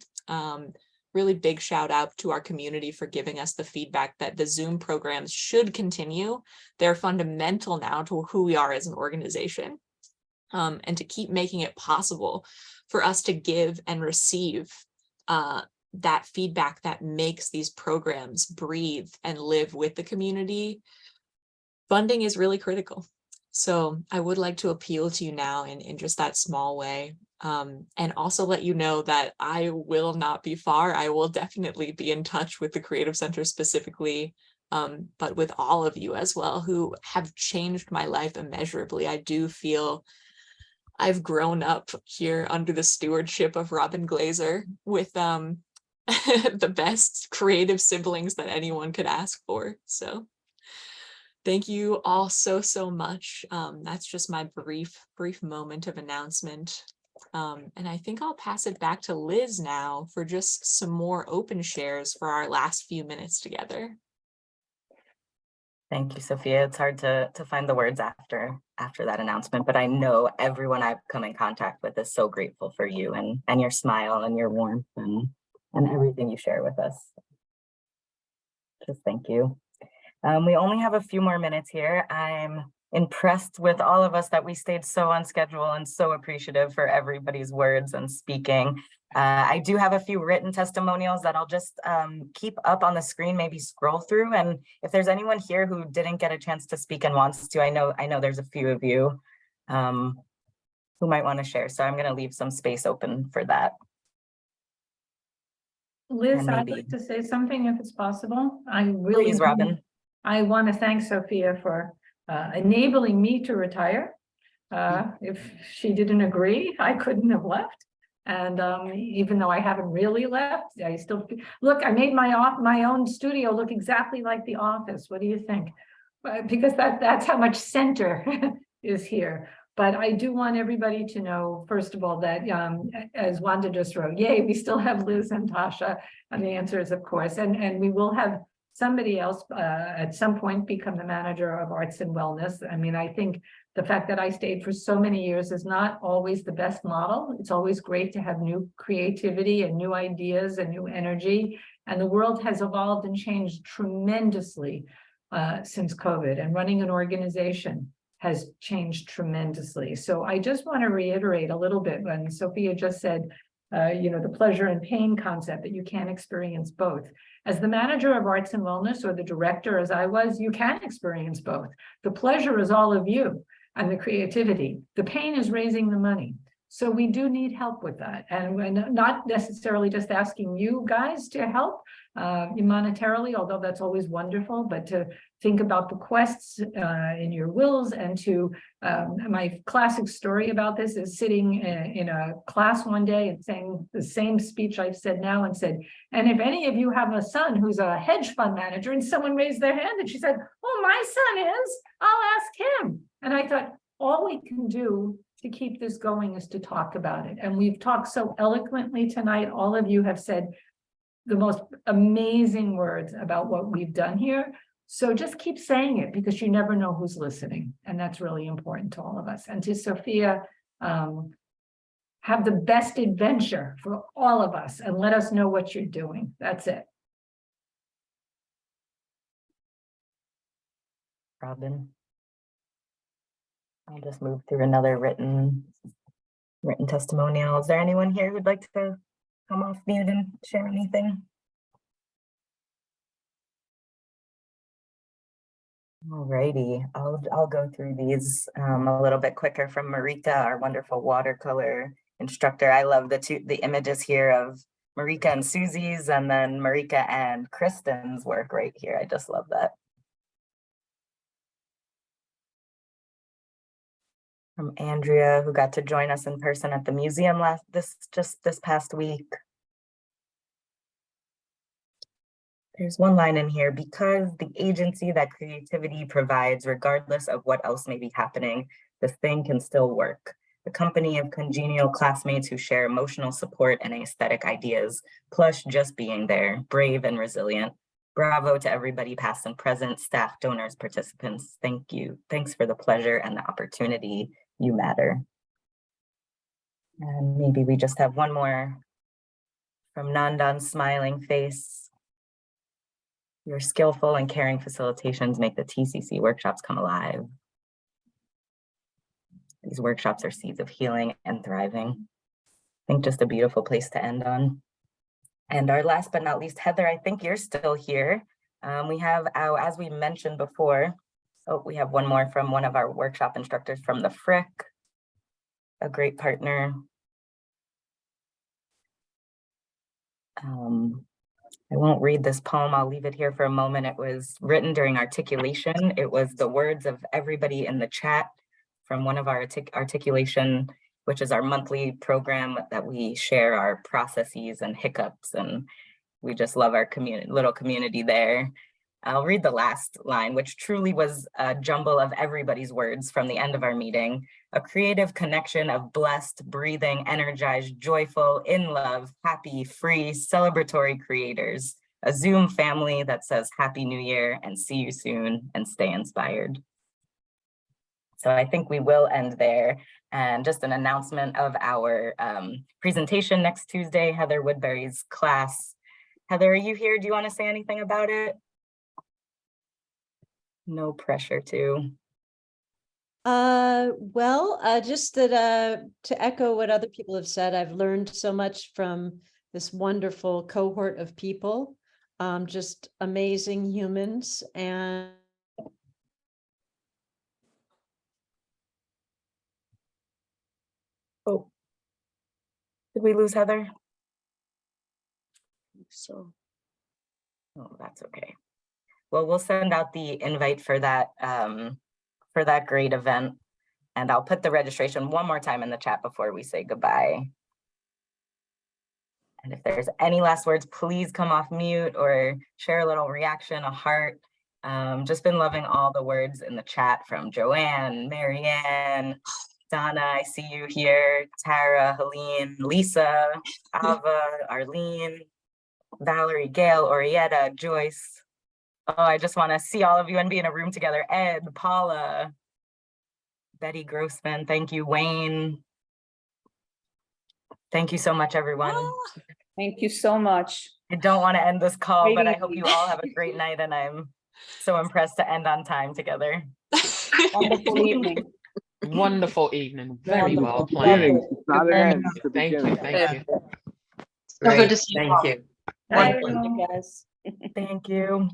Really big shout out to our community for giving us the feedback that the Zoom programs should continue. They're fundamental now to who we are as an organization, and to keep making it possible for us to give and receive that feedback that makes these programs breathe and live with the community. Funding is really critical. So I would like to appeal to you now in just that small way, and also let you know that I will not be far. I will definitely be in touch with the Creative Center specifically, but with all of you as well, who have changed my life immeasurably. I do feel I've grown up here under the stewardship of Robin Glazer with the best creative siblings that anyone could ask for. So thank you all so much. That's just my brief moment of announcement. And I think I'll pass it back to Liz now for just some more open shares for our last few minutes together. Thank you, Sophia. It's hard to find the words after that announcement, but I know everyone I've come in contact with is so grateful for you and your smile and your warmth and everything you share with us. Just thank you. We only have a few more minutes here. I'm impressed with all of us that we stayed so on schedule, and so appreciative for everybody's words and speaking. I do have a few written testimonials that I'll just keep up on the screen, maybe scroll through. And if there's anyone here who didn't get a chance to speak and wants to, I know there's a few of you who might want to share. So I'm going to leave some space open for that. Liz, I'd like to say something if it's possible. Please, Robin. I want to thank Sophia for enabling me to retire. If she didn't agree, I couldn't have left. And even though I haven't really left, I still look. I made my own studio look exactly like the office. What do you think? Because that's how much center is here. But I do want everybody to know, first of all, that as Wanda just wrote, yay, we still have Liz and Tasha. And the answer is, of course, and we will have somebody else at some point become the manager of arts and wellness. I mean, I think the fact that I stayed for so many years is not always the best model. It's always great to have new creativity and new ideas and new energy. And the world has evolved and changed tremendously since COVID, and running an organization has changed tremendously. So I just want to reiterate a little bit when Sophia just said, the pleasure and pain concept, that you can't experience both. As the manager of arts and wellness, or the director as I was, you can experience both. The pleasure is all of you and the creativity. The pain is raising the money. So we do need help with that. And we're not necessarily just asking you guys to help monetarily, although that's always wonderful, but to think about the quests in your wills, and to, my classic story about this is sitting in a class one day and saying the same speech I've said now, and said, and if any of you have a son who's a hedge fund manager, and someone raised their hand and she said, oh, my son is, I'll ask him. And I thought, all we can do to keep this going is to talk about it. And we've talked so eloquently tonight. All of you have said the most amazing words about what we've done here. So just keep saying it, because you never know who's listening. And that's really important to all of us. And to Sophia, have the best adventure for all of us, and let us know what you're doing. That's it. Robin. I'll just move through another written testimonial. Is there anyone here who'd like to come off mute and share anything? Alrighty, I'll go through these a little bit quicker. From Marika, our wonderful watercolor instructor. I love the images here of Marika and Susie's, and then Marika and Kristen's work right here. I just love that. From Andrea, who got to join us in person at the museum this past week. There's one line in here: because the agency that creativity provides, regardless of what else may be happening, this thing can still work. The company of congenial classmates who share emotional support and aesthetic ideas, plus just being there, brave and resilient. Bravo to everybody past and present, staff, donors, participants. Thank you. Thanks for the pleasure and the opportunity. You matter. And maybe we just have one more from Nandan's smiling face. Your skillful and caring facilitations make the TCC workshops come alive. These workshops are seeds of healing and thriving. I think just a beautiful place to end on. And our last but not least, Heather, I think you're still here. We have, as we mentioned before, we have one more from one of our workshop instructors from the Frick, a great partner. I won't read this poem, I'll leave it here for a moment. It was written during articulation. It was the words of everybody in the chat from one of our articulation, which is our monthly program that we share our processes and hiccups, and we just love our little community there. I'll read the last line, which truly was a jumble of everybody's words from the end of our meeting. A creative connection of blessed, breathing, energized, joyful, in love, happy, free, celebratory creators. A Zoom family that says Happy New Year and see you soon and stay inspired. So I think we will end there. And just an announcement of our presentation next Tuesday, Heather Woodbury's class. Heather, are you here? Do you want to say anything about it? No pressure to. Just that to echo what other people have said, I've learned so much from this wonderful cohort of people, just amazing humans. And oh, did we lose Heather? So, oh, that's okay. Well, we'll send out the invite for that great event, and I'll put the registration one more time in the chat before we say goodbye. And if there's any last words, please come off mute or share a little reaction, a heart. Just been loving all the words in the chat from Joanne, Marianne, Donna, I see you here, Tara, Helene, Lisa, Ava, Arlene, Valerie, Gail, Orietta, Joyce. Oh, I just want to see all of you and be in a room together. Ed, Paula, Betty Grossman, thank you, Wayne. Thank you so much, everyone. Thank you so much. I don't want to end this call, but I hope you all have a great night, and I'm so impressed to end on time together. Wonderful evening. Wonderful evening. Very Wonderful. well planned. Not again. Thank you. Thank you. Great. good to see you. Thank you. Bye, Wonderful. guys. Thank you.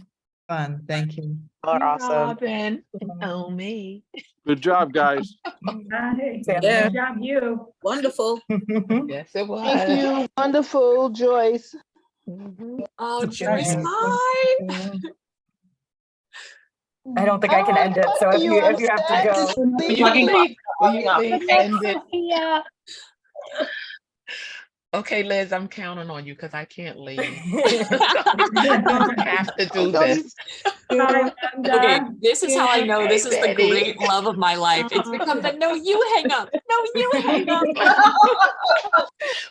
Fun, thank you. You, Robin, and oh me. Good job, guys. Bye. Yeah. Good job, you. Wonderful. Yes, it was. Thank you. Wonderful, Joyce. Mhm. Oh, Good Joyce, night. bye. I don't think I can end it. So if you have to go. Will you please end it? Sophia. Okay, Liz, I'm counting on you because I can't leave. You have to do this. Bye, Okay, Amanda. this is how I know this is the Betty. great love of my life. It's become the no, you hang up. No, you hang up.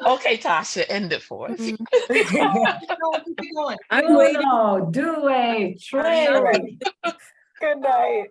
Okay, Tasha, end it for us. I'm waiting. Uno, due, tres. Good night.